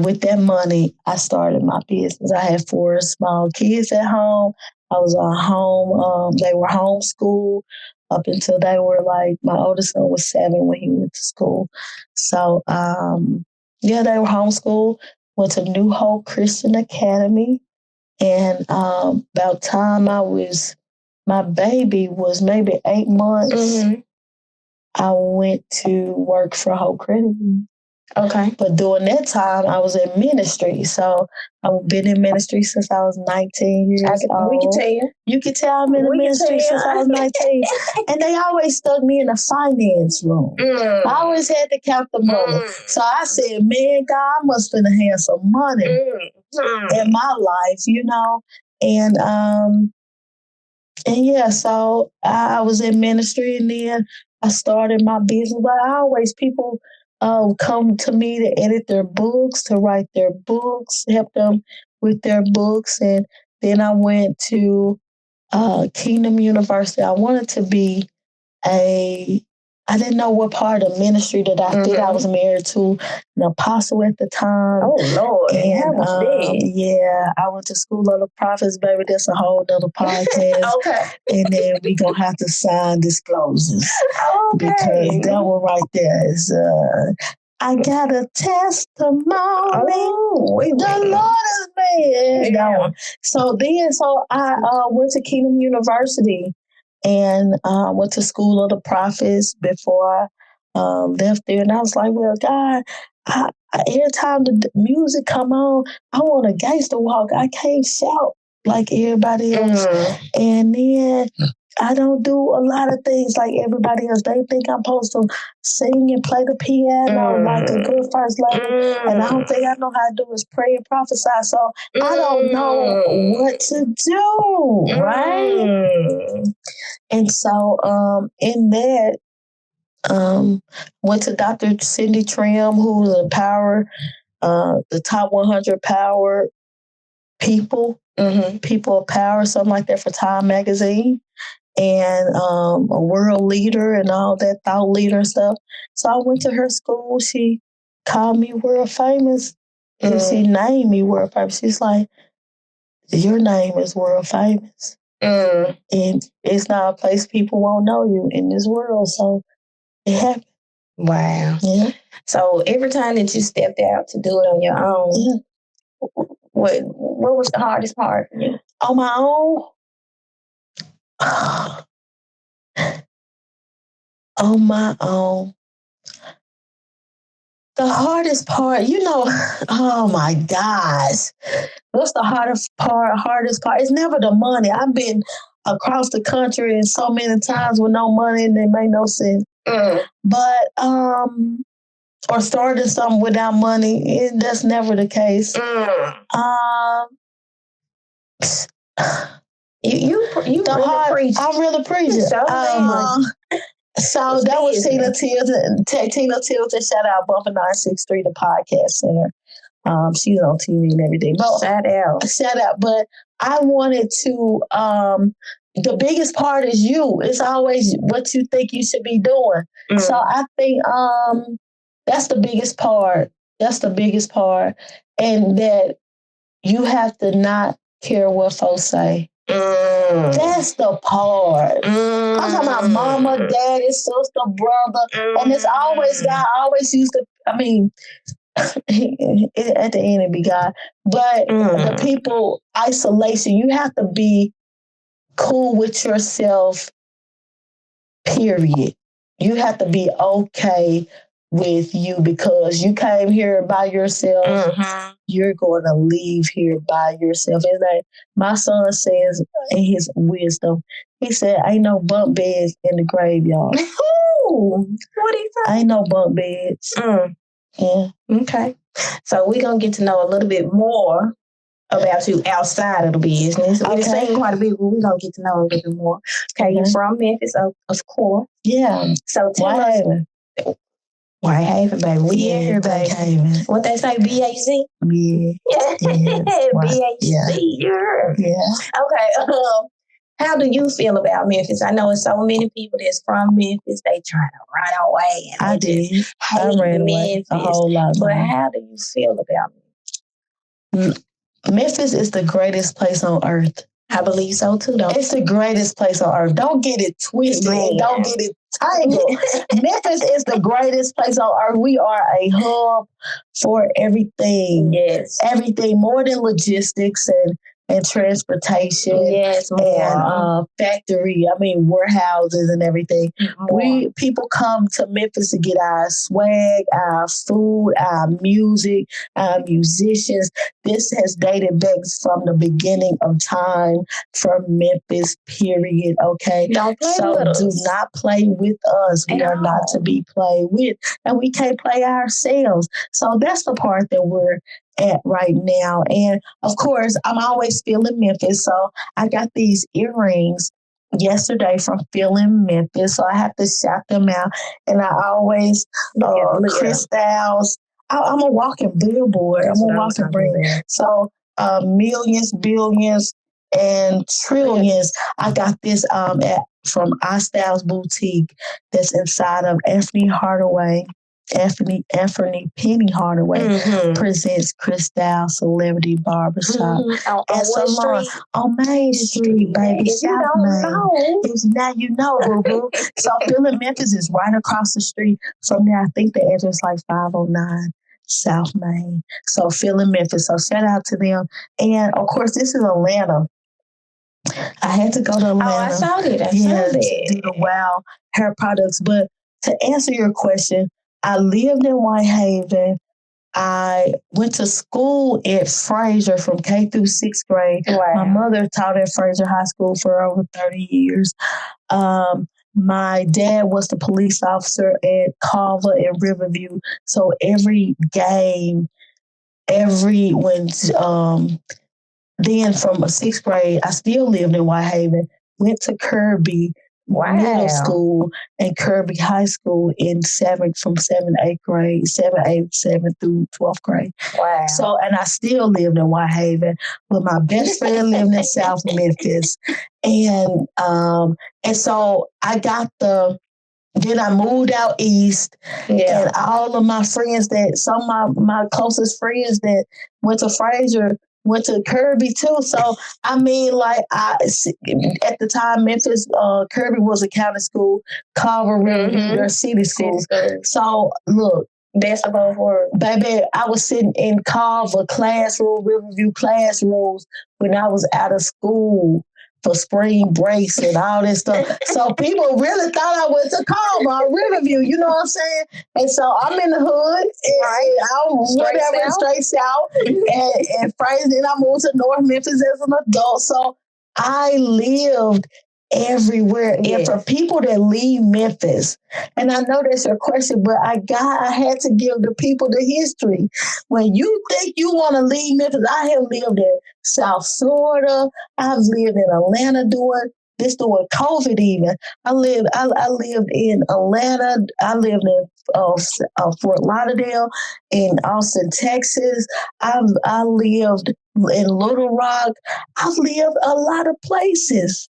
with that money, I started my business. I had 4 small kids at home. I was on home. They were homeschooled up until they were my oldest son was 7 when he went to school. So, they were homeschooled. Went to New Hope Christian Academy. And about time my baby was maybe 8 months, I went to work for Hope Credit Union. Okay. But during that time, I was in ministry. So I've been in ministry since I was 19 years old. We can tell you. You can tell I'm in the ministry since I was 19. And they always stuck me in the finance room. I always had to count the money. So I said, man, God, I must finna have some money in my life, you know. And so I was in ministry, and then I started my business. But people come to me to edit their books, to write their books, help them with their books. And then I went to Kingdom University. I wanted to be I didn't know what part of ministry that I fit. I was married to an apostle at the time. Oh, Lord. And I went to School of the Prophets, baby. That's a whole nother podcast. Okay. And then we're going to have to sign disclosures. Okay. Because that one right there is, I got a testimony. The Lord is bad. Yeah. So I went to Kingdom University. And went to School of the Prophets before I left there. And I was like, well, God, every time the music come on, I want a gangster walk. I can't shout like everybody else. And then I don't do a lot of things like everybody else. They think I'm supposed to sing and play the piano like a good first lady. And I don't think I know how to do is pray and prophesy. So I don't know what to do, right? And so in that, went to Dr. Cindy Trim, who's the top 100 power people, people of power, something like that for Time Magazine. And a world leader and all that, thought leader and stuff. So I went to her school. She called me world famous. And she named me world famous. She's like, your name is world famous. And it's not a place people won't know you in this world. So it happened. Wow. Yeah. So every time that you stepped out to do it on your own, what was the hardest part for you? On my own? On my own. The hardest part, oh my gosh. What's the hardest part? It's never the money. I've been across the country and so many times with no money and it made no sense. But, or starting something without money, that's never the case. You really preach. I really preach it. So that was Tina Tilton. Shout out Bumper 963, the podcast center. She's on TV and everything. But shout out. But I wanted to. The biggest part is you. It's always what you think you should be doing. So I think that's the biggest part. That's the biggest part, and that you have to not care what folks say. That's the part. I'm talking about mama, daddy, sister, brother, and it's always God. I always used to. I mean, at the end it be God, but the people isolation. You have to be cool with yourself. Period. You have to be okay with you because you came here by yourself. You're going to leave here by yourself. It's like my son says in his wisdom, he said, ain't no bunk beds in the graveyard. What do you say? Ain't no bunk beds. Yeah. Okay. So we're going to get to know a little bit more about you outside of the business. We've seen quite a bit, but we're going to get to know a little bit more. Okay, you're from Memphis, of course. Yeah. So tell us. Whitehaven, baby. We in here, baby. What they say, BAC? Yeah. BAC. Yeah. Okay. How do you feel about Memphis? I know it's so many people that's from Memphis. They trying to run away. And I did. I ran away a whole lot. But how do you feel about Memphis? Memphis is the greatest place on earth. I believe so too, though. It's the greatest place on earth. Don't get it twisted. And don't get it tangled. Memphis is the greatest place on earth. We are a hub for everything. Yes. Everything more than logistics and transportation. Yes, and factory. I mean, warehouses and everything. People come to Memphis to get our swag, our food, our music, our musicians. This has dated back from the beginning of time from Memphis, period. Okay. Don't play so with do us. Not play with us. We are not to be played with. And we can't play ourselves. So that's the part that we're at right now. And of course, I'm always feeling Memphis. So I got these earrings yesterday from feeling Memphis. So I have to shout them out. And I always, crystals. I'm a walking billboard. I'm a walking brand. So millions, billions, and trillions. I got this from iStyles Boutique that's inside of Anthony Penny Hardaway presents Crystal Celebrity Barbershop on salon on Main Street, baby. If you don't know, now you know, boo-boo. So Philly Memphis is right across the street from there. I think the address like 509 South Main. So Philly Memphis. So shout out to them. And of course, this is Atlanta. I had to go to Atlanta. I saw it. To do the Wow hair products. But to answer your question, I lived in Whitehaven. I went to school at Fraser from K through 6th grade. Wow. My mother taught at Fraser High School for over 30 years. My dad was the police officer at Carver and Riverview. So every game, then from 6th grade, I still lived in Whitehaven. Went to Kirby Middle School and Kirby High School from 7th through 12th grade. Wow. So, and I still lived in Whitehaven, but my best friend lived in South Memphis. And so I got then I moved out east, and all of my friends some of my closest friends that went to Fraser went to Kirby too. So, I mean, at the time, Memphis, Kirby was a county school, Carver, their city school. So, look, best of both worlds. Baby, I was sitting in Carver classroom, Riverview classrooms when I was out of school for spring breaks and all this stuff. So people really thought I went to Carver, Riverview, you know what I'm saying? And so I'm in the hood, and I went straight south, and Fraser, then I moved to North Memphis as an adult. So I lived everywhere. And for people that leave Memphis, and I know that's your question, but I had to give the people the history. When you think you want to leave Memphis, I have lived in South Florida. I've lived in Atlanta doing this during COVID even. I lived in Atlanta. I lived in Fort Lauderdale, in Austin, Texas. I lived in Little Rock. I've lived a lot of places.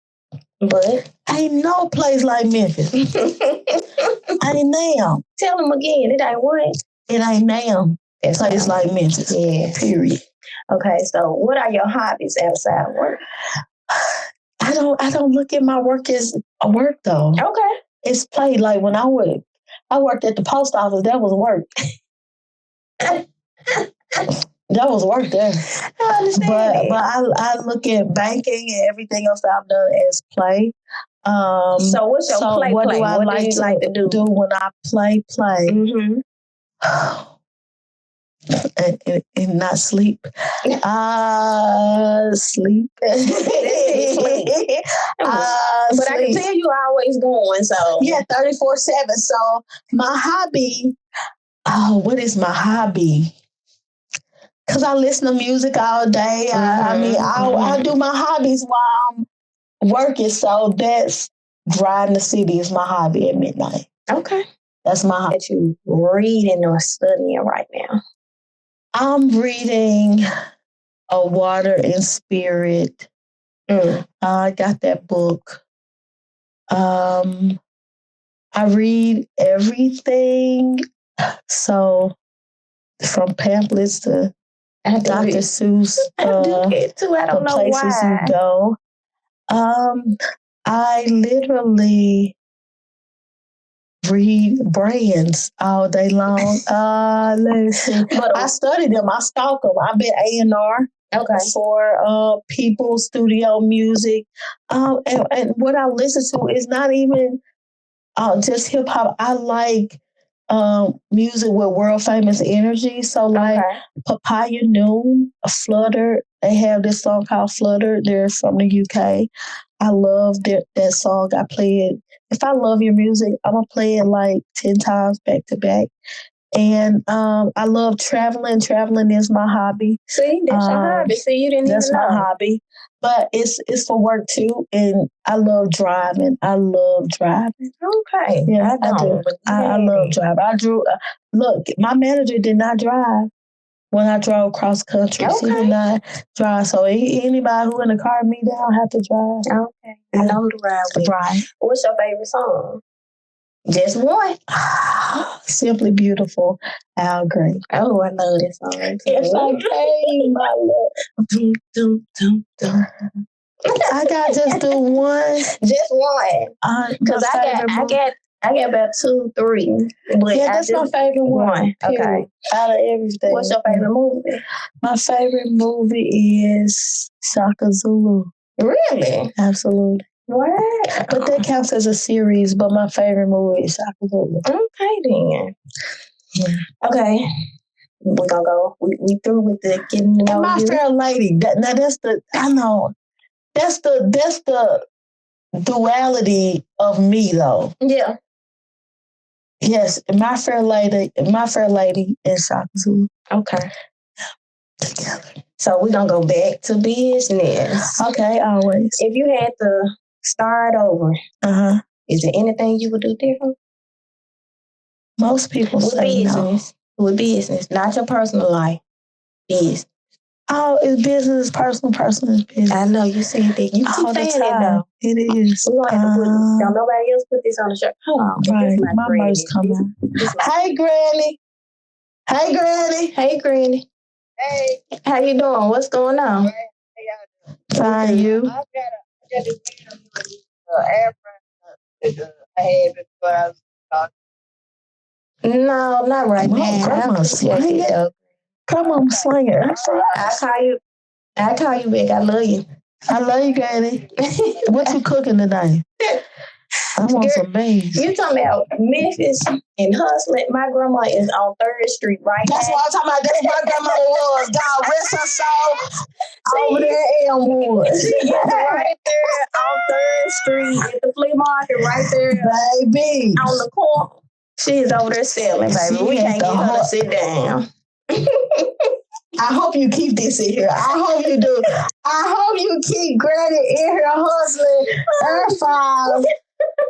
But ain't no place like Memphis. Ain't now. Tell them again. It ain't what? It ain't now. A place like Memphis. Yeah. Period. Okay, so what are your hobbies outside of work? I don't look at my work as a work though. Okay. It's play. Like when I worked at the post office, that was work. That was work there. I understand. But I look at banking and everything else that I've done as play. So what's your play? What do I what like do you like to do when I play? Mm-hmm. and not sleep. Sleep. Sleep. But I can tell you always going. So yeah, 24/7. So my hobby. Oh, what is my hobby? Because I listen to music all day. I do my hobbies while I'm working. So that's driving the city is my hobby at midnight. Okay. That's my hobby. That you reading or studying right now? I'm reading A Water and Spirit. I got that book. I read everything. So from pamphlets to Dr. Seuss. I do it too. I don't know places why. You go. I literally read brands all day long. Let's see. I study them. I stalk them. I've been A&R for people, studio music. And what I listen to is not even just hip hop. I like music with world famous energy. So like Papaya Noon, Flutter. They have this song called Flutter. They're from the UK. I love that song. I play it. If I love your music, I'm going to play it like 10 times back to back. And I love traveling. Traveling is my hobby. See, that's your hobby. See, you didn't even know. That's my hobby. But it's for work too. And I love driving. Okay. Yeah, I do. I love driving. Look, my manager did not drive when I drove cross country. She did not drive. So anybody who in the car with me, they don't have to drive. Okay. I know who to ride with. Right. What's your favorite song? Just one. Simply Beautiful, Al Green. Oh, I love this song. It's okay, my love. Dum, dum, dum, dum. I got just do one. Just one. Because I got about 2, 3. But yeah, that's my favorite one. Okay. Out of everything. What's your favorite movie? My favorite movie is Shaka Zulu. Really? Absolutely. What? But that counts as a series, but my favorite movie is Shaka Zulu. Okay, then. Yeah. Okay. We're going to go. We through with the getting to know you. My Fair Lady. That's the duality of me, though. Yeah. Yes, My Fair Lady, and Shaka Zulu. Okay. Together. So we're going to go back to business. Okay, always. If you had to start over, is there anything you would do different? Most people say business. No. With business, not your personal life. Business. Oh, it's business, personal is business. I know you said that. You keep saying it though. It is. We're going to have to don't nobody else put this on the shirt. Hold on. Right. My merch coming. Hey, Granny. Hey, Granny. Hey, Granny. Hey. How you doing? What's going on? Fine, you? I got this air freshener I had before I was talking. No, not right now. Come on, sling it. Come on, sling it. I'll call you back. I love you. I love you, Granny. What you cooking today? I want some beans. You talking about Memphis and hustling? My grandma is on 3rd Street right now. That's what I'm talking about. That's where my grandma was. God rest her soul. Over there in Elmwood. She's right there on 3rd Street at the flea market right there. Baby. On the corner. She is over there selling, baby. We can't get her to sit down. I hope you keep this in here. I hope you do. I hope you keep Granny in here hustling her files.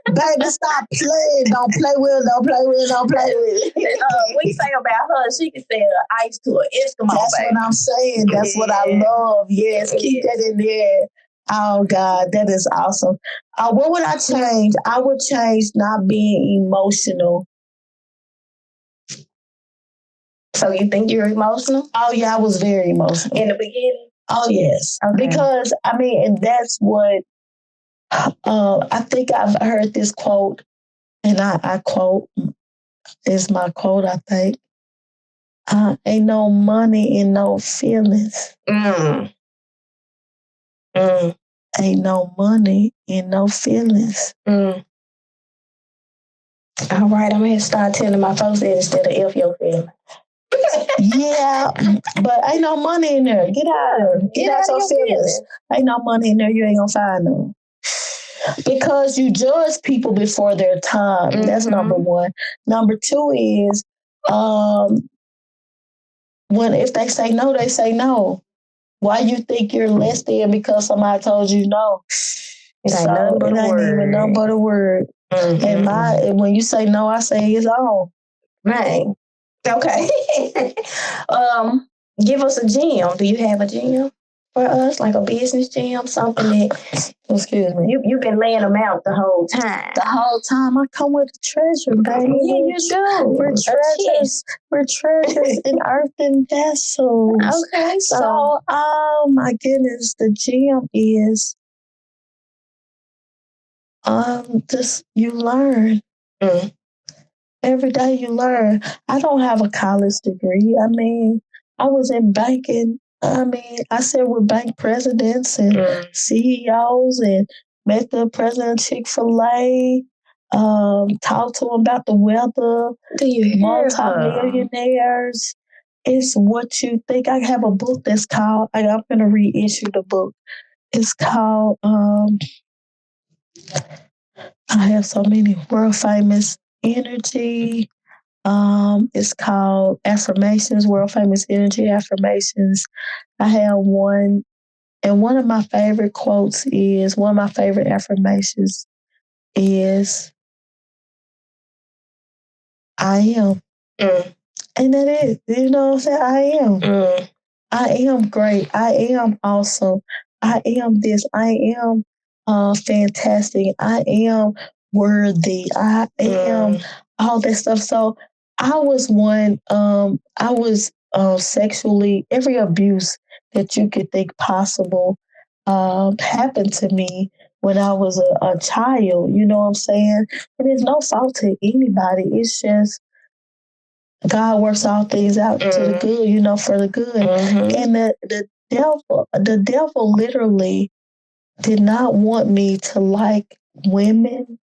Baby, stop playing. Don't play with it. Don't play with it. Don't play with it. We say about her, she can sell ice to an Eskimo. That's baby. what I'm saying. That's what I love. Yes, keep that in there. Oh, God, that is awesome. What would I change? I would change not being emotional. So you think you're emotional? Oh, yeah, I was very emotional. In the beginning? Oh, yes. Okay. Because, I mean, and that's what I think I've heard this quote, and I quote, is my quote, I think. Ain't no money in no feelings. Ain't no money in no feelings. All right, I'm going to start telling my folks that instead of F your feelings. Yeah, but ain't no money in there. Get out of there. Get out your feelings. Ain't no money in there. You ain't gonna find them. Because you judge people before their time. Mm-hmm. That's number one. Number two is if they say no, they say no. Why you think you're less than because somebody told you no? It ain't even nothing but a word. Mm-hmm. And when you say no, I say it's on. Right. Okay. Give us a gym. Do you have a gym for us, like a business gym, something that? Excuse me. You've been laying them out the whole time. The whole time I come with a treasure, baby. Yeah, you do. We're treasures. We're treasures in earthen vessels. Okay. So, oh my goodness, the gym is just you learn. Every day you learn. I don't have a college degree. I mean, I was in banking. I mean, I sat with bank presidents and CEOs and met the president of Chick-fil-A, talked to them about the weather. Do you hear multimillionaires? It's what you think. I have a book that's called, I'm going to reissue the book. It's called, I have so many, World Famous Energy. It's called Affirmations, World Famous Energy Affirmations. I have one, and one of my favorite quotes is, one of my favorite affirmations is, I am. And that is, you know what I'm saying? I am. I am great. I am awesome. I am this. I am fantastic. I am worthy. I am all that stuff. So I was sexually, every abuse that you could think possible happened to me when I was a child. You know what I'm saying? And there's no fault to anybody. It's just God works all things out to the good, you know, for the good. And the devil literally did not want me to like women,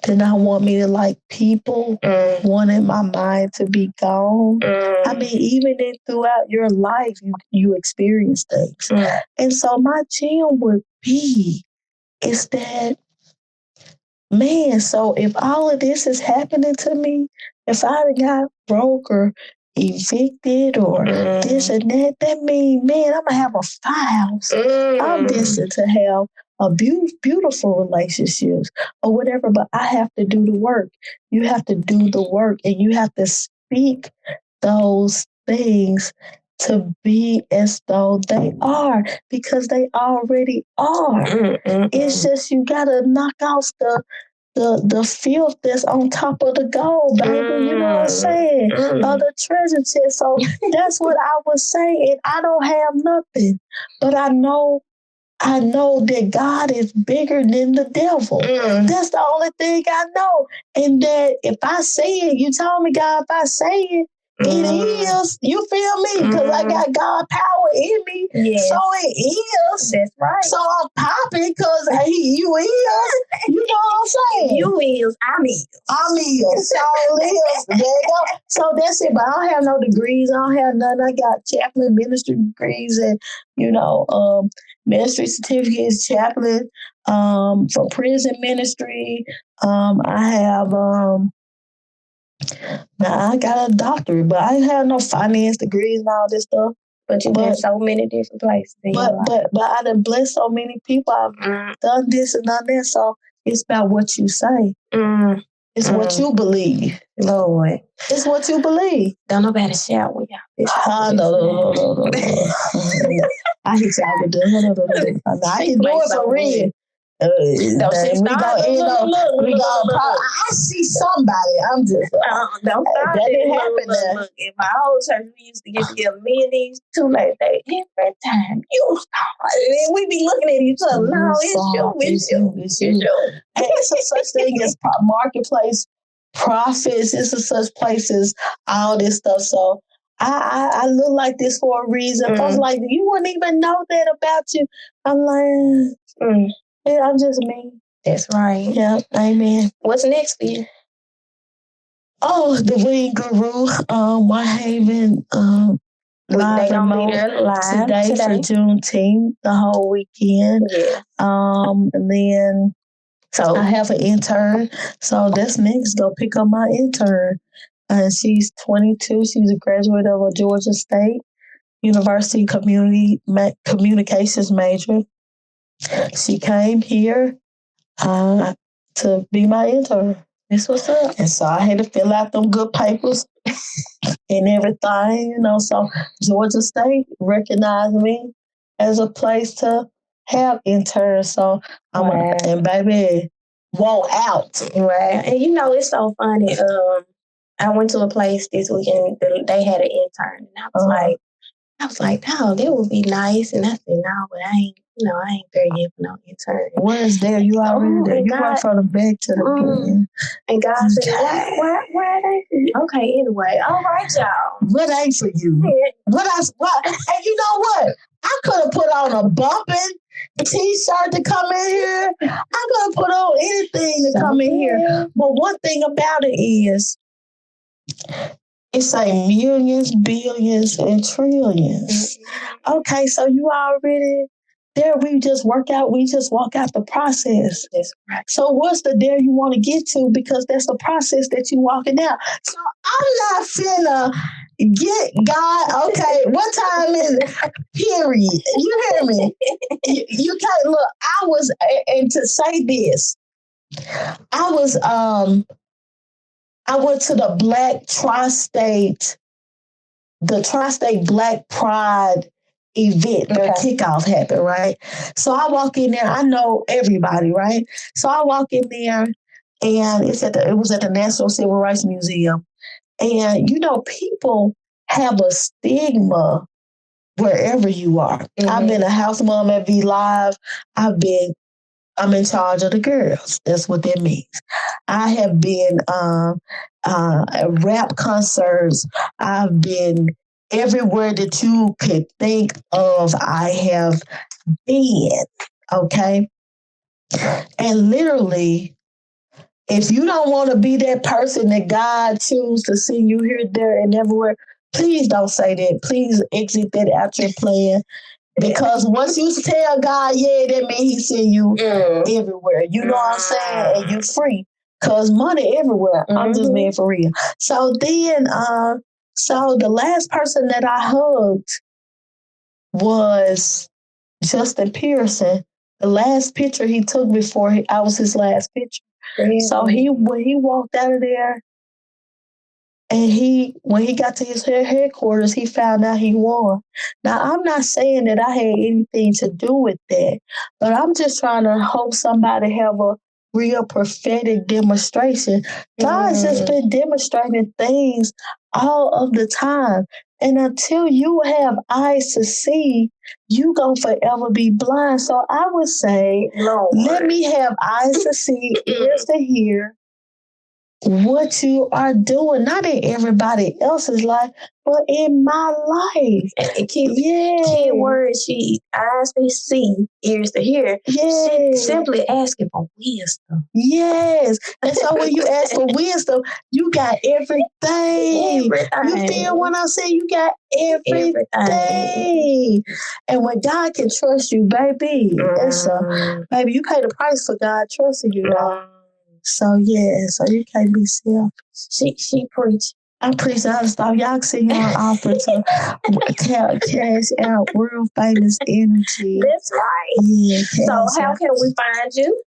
did not want me to like people, wanted my mind to be gone. I mean, even throughout your life, you experience things. And so my gym would be, is that, man, so if all of this is happening to me, if I got broke or evicted or this and that, that means, man, I'm going to have a files. I'm destined to have a beautiful relationships or whatever, but I have to do the work. You have to do the work and you have to speak those things to be as though they are, because they already are. It's just you gotta knock off the filth that's on top of the gold, baby. You know what I'm saying? The treasure chest. So that's what I was saying. I don't have nothing, but I know that God is bigger than the devil. That's the only thing I know. And that if I say it, you told me, God, if I say it, it is. You feel me? Because I got God power in me. Yes. So it is. That's right. So I'm popping because you is. You know what I'm saying? You is. I'm is. I'm is. So it is. There you go. So that's it. But I don't have no degrees. I don't have nothing. I got chaplain ministry degrees and, ministry certificates, chaplain, for prison ministry. I have, now I got a doctorate, but I ain't have no finance degrees and all this stuff. But you've been so many different places. But I done blessed so many people. I've done this and done that. So it's about what you say. It's what you believe. Lord. It's what you believe. Don't nobody shout when y'all. No. I hit y'all with the I can do it for real. We go. I see somebody. I'm just. Don't start that didn't happen. Look, in my old church, we used to get together, me and these two ladies. Every time you start, and we be looking at each other. No, it's you. And it's a such thing as marketplace profits. It's a such place as all this stuff. So I look like this for a reason. Folks like, you wouldn't even know that about you. I'm like, yeah, I'm just me. That's right. Yeah, amen. What's next for you? Oh, the Wing Guru, Whitehaven, live today for Juneteenth, the whole weekend. Yeah. And then I have an intern, so that's next. Go pick up my intern. She's 22. She's a graduate of a Georgia State University communications major. She came here to be my intern. That's what's up. And so I had to fill out them good papers and everything, So Georgia State recognized me as a place to have interns. So and baby, whoa out. Right. And it's so funny. I went to a place this weekend. They had an intern, and I was like, oh, that would be nice. And I said, no, but I ain't there yet for no intern. Where's there? You already there. You went from the back to the beginning. And God said, why they for you? Okay, anyway. All right, y'all. What ain't for you? What? And you know what? I could have put on a bumping T-shirt to come in here. I could have put on anything to come in here. But one thing about it is, it's like millions, billions, and trillions. Okay, so you already there. We just walk out the process. Right. So what's the there you want to get to? Because that's the process that you walking out. So I'm not finna get God. Okay, what time is it? Period. You hear me? You can't look. I was, and to say this, I went to the Tri-State Black Pride event. Their kickoff happened, right? So I walk in there. I know everybody, right? So I walk in there, and it was at the National Civil Rights Museum. And, people have a stigma wherever you are. I've been a house mom at V Live. I'm in charge of the girls. That's what that means. I have been at rap concerts. I've been everywhere that you could think of. I have been, okay? And literally, if you don't want to be that person that God chooses to send you here, there, and everywhere, please don't say that. Please exit that out your plan. Because once you tell God, yeah, that means he send you everywhere. You know what I'm saying? And you're free. Because money everywhere. I'm just being for real. So then, so the last person that I hugged was Justin Pearson. The last picture he took I was his last picture. So when he walked out of there, and when he got to his headquarters, he found out he won. Now, I'm not saying that I had anything to do with that, but I'm just trying to hope somebody have a real prophetic demonstration. God's just been demonstrating things all of the time. And until you have eyes to see, you gonna forever be blind. So I would say, let me have eyes to see, ears to hear, what you are doing, not in everybody else's life, but in my life. And key word, eyes to see, ears to hear. Yes. Simply asking for wisdom. Yes. And so when you ask for wisdom, you got everything. You feel what I'm saying? You got everything. And when God can trust you, baby, baby, you pay the price for God trusting you, though. So, so you can't be selfish. She preached. I'm pretty sure I'll stop. Y'all can see her offer to cash out World Famous Energy. That's right. Yeah. So how can we find you?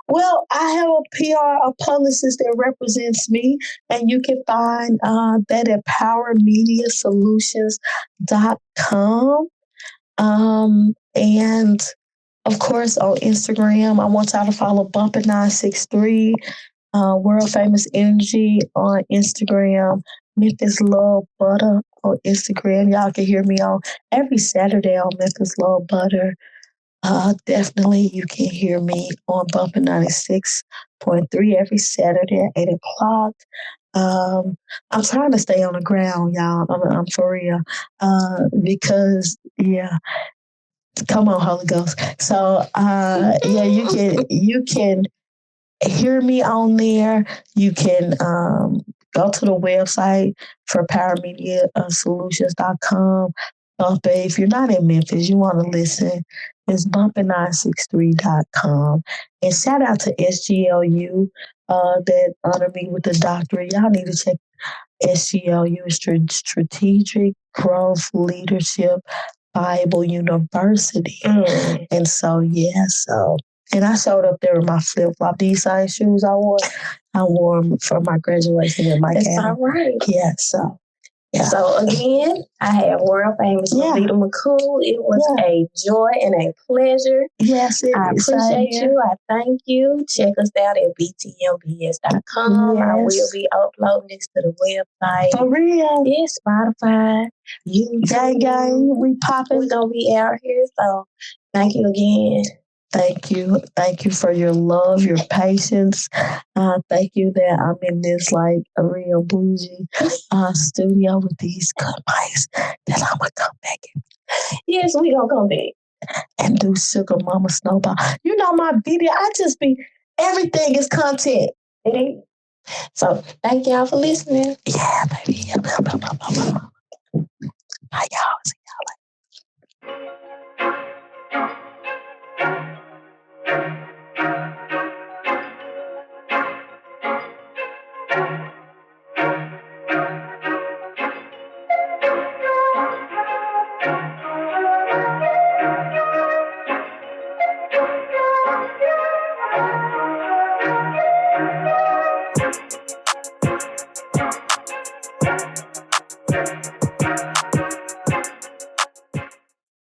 Well, I have a PR, a publicist that represents me, and you can find that at powermediasolutions.com. And of course, on Instagram, I want y'all to follow Bumpin963, World Famous Energy on Instagram, Memphis Love Butter on Instagram. Y'all can hear me on every Saturday on Memphis Love Butter. Definitely, you can hear me on Bumpin 96.3 every Saturday at 8 o'clock. I'm trying to stay on the ground, y'all. I'm for real. Because, yeah, come on, Holy Ghost. So, yeah, you can hear me on there. You can go to the website for powermediasolutions.com. If you're not in Memphis, you want to listen, it's bumpin963.com. And shout out to SGLU that honored me with the doctorate. Y'all need to check SGLU, Strategic Growth Leadership Bible University. And so, and I showed up there with my flip-flop. These same shoes I wore them for my graduation at my That's all right. Yeah, so. Yeah. So again, I have World Famous LaVeda McCou. It was a joy and a pleasure. Yes, I appreciate you. I thank you. Check us out at btmbs.com. I will be uploading this to the website. For real? Yes, Spotify, YouTube. Gang, we popping. We're going to be out here. So thank you again. Thank you. Thank you for your love, your patience. Thank you that I'm in this like a real bougie studio with these good mics that I'm going to come back in. Yes, we going to come back. And do Sugar Mama Snowball. You know my video, everything is content. It is. So thank y'all for listening. Yeah, baby. Bye, y'all. See y'all later.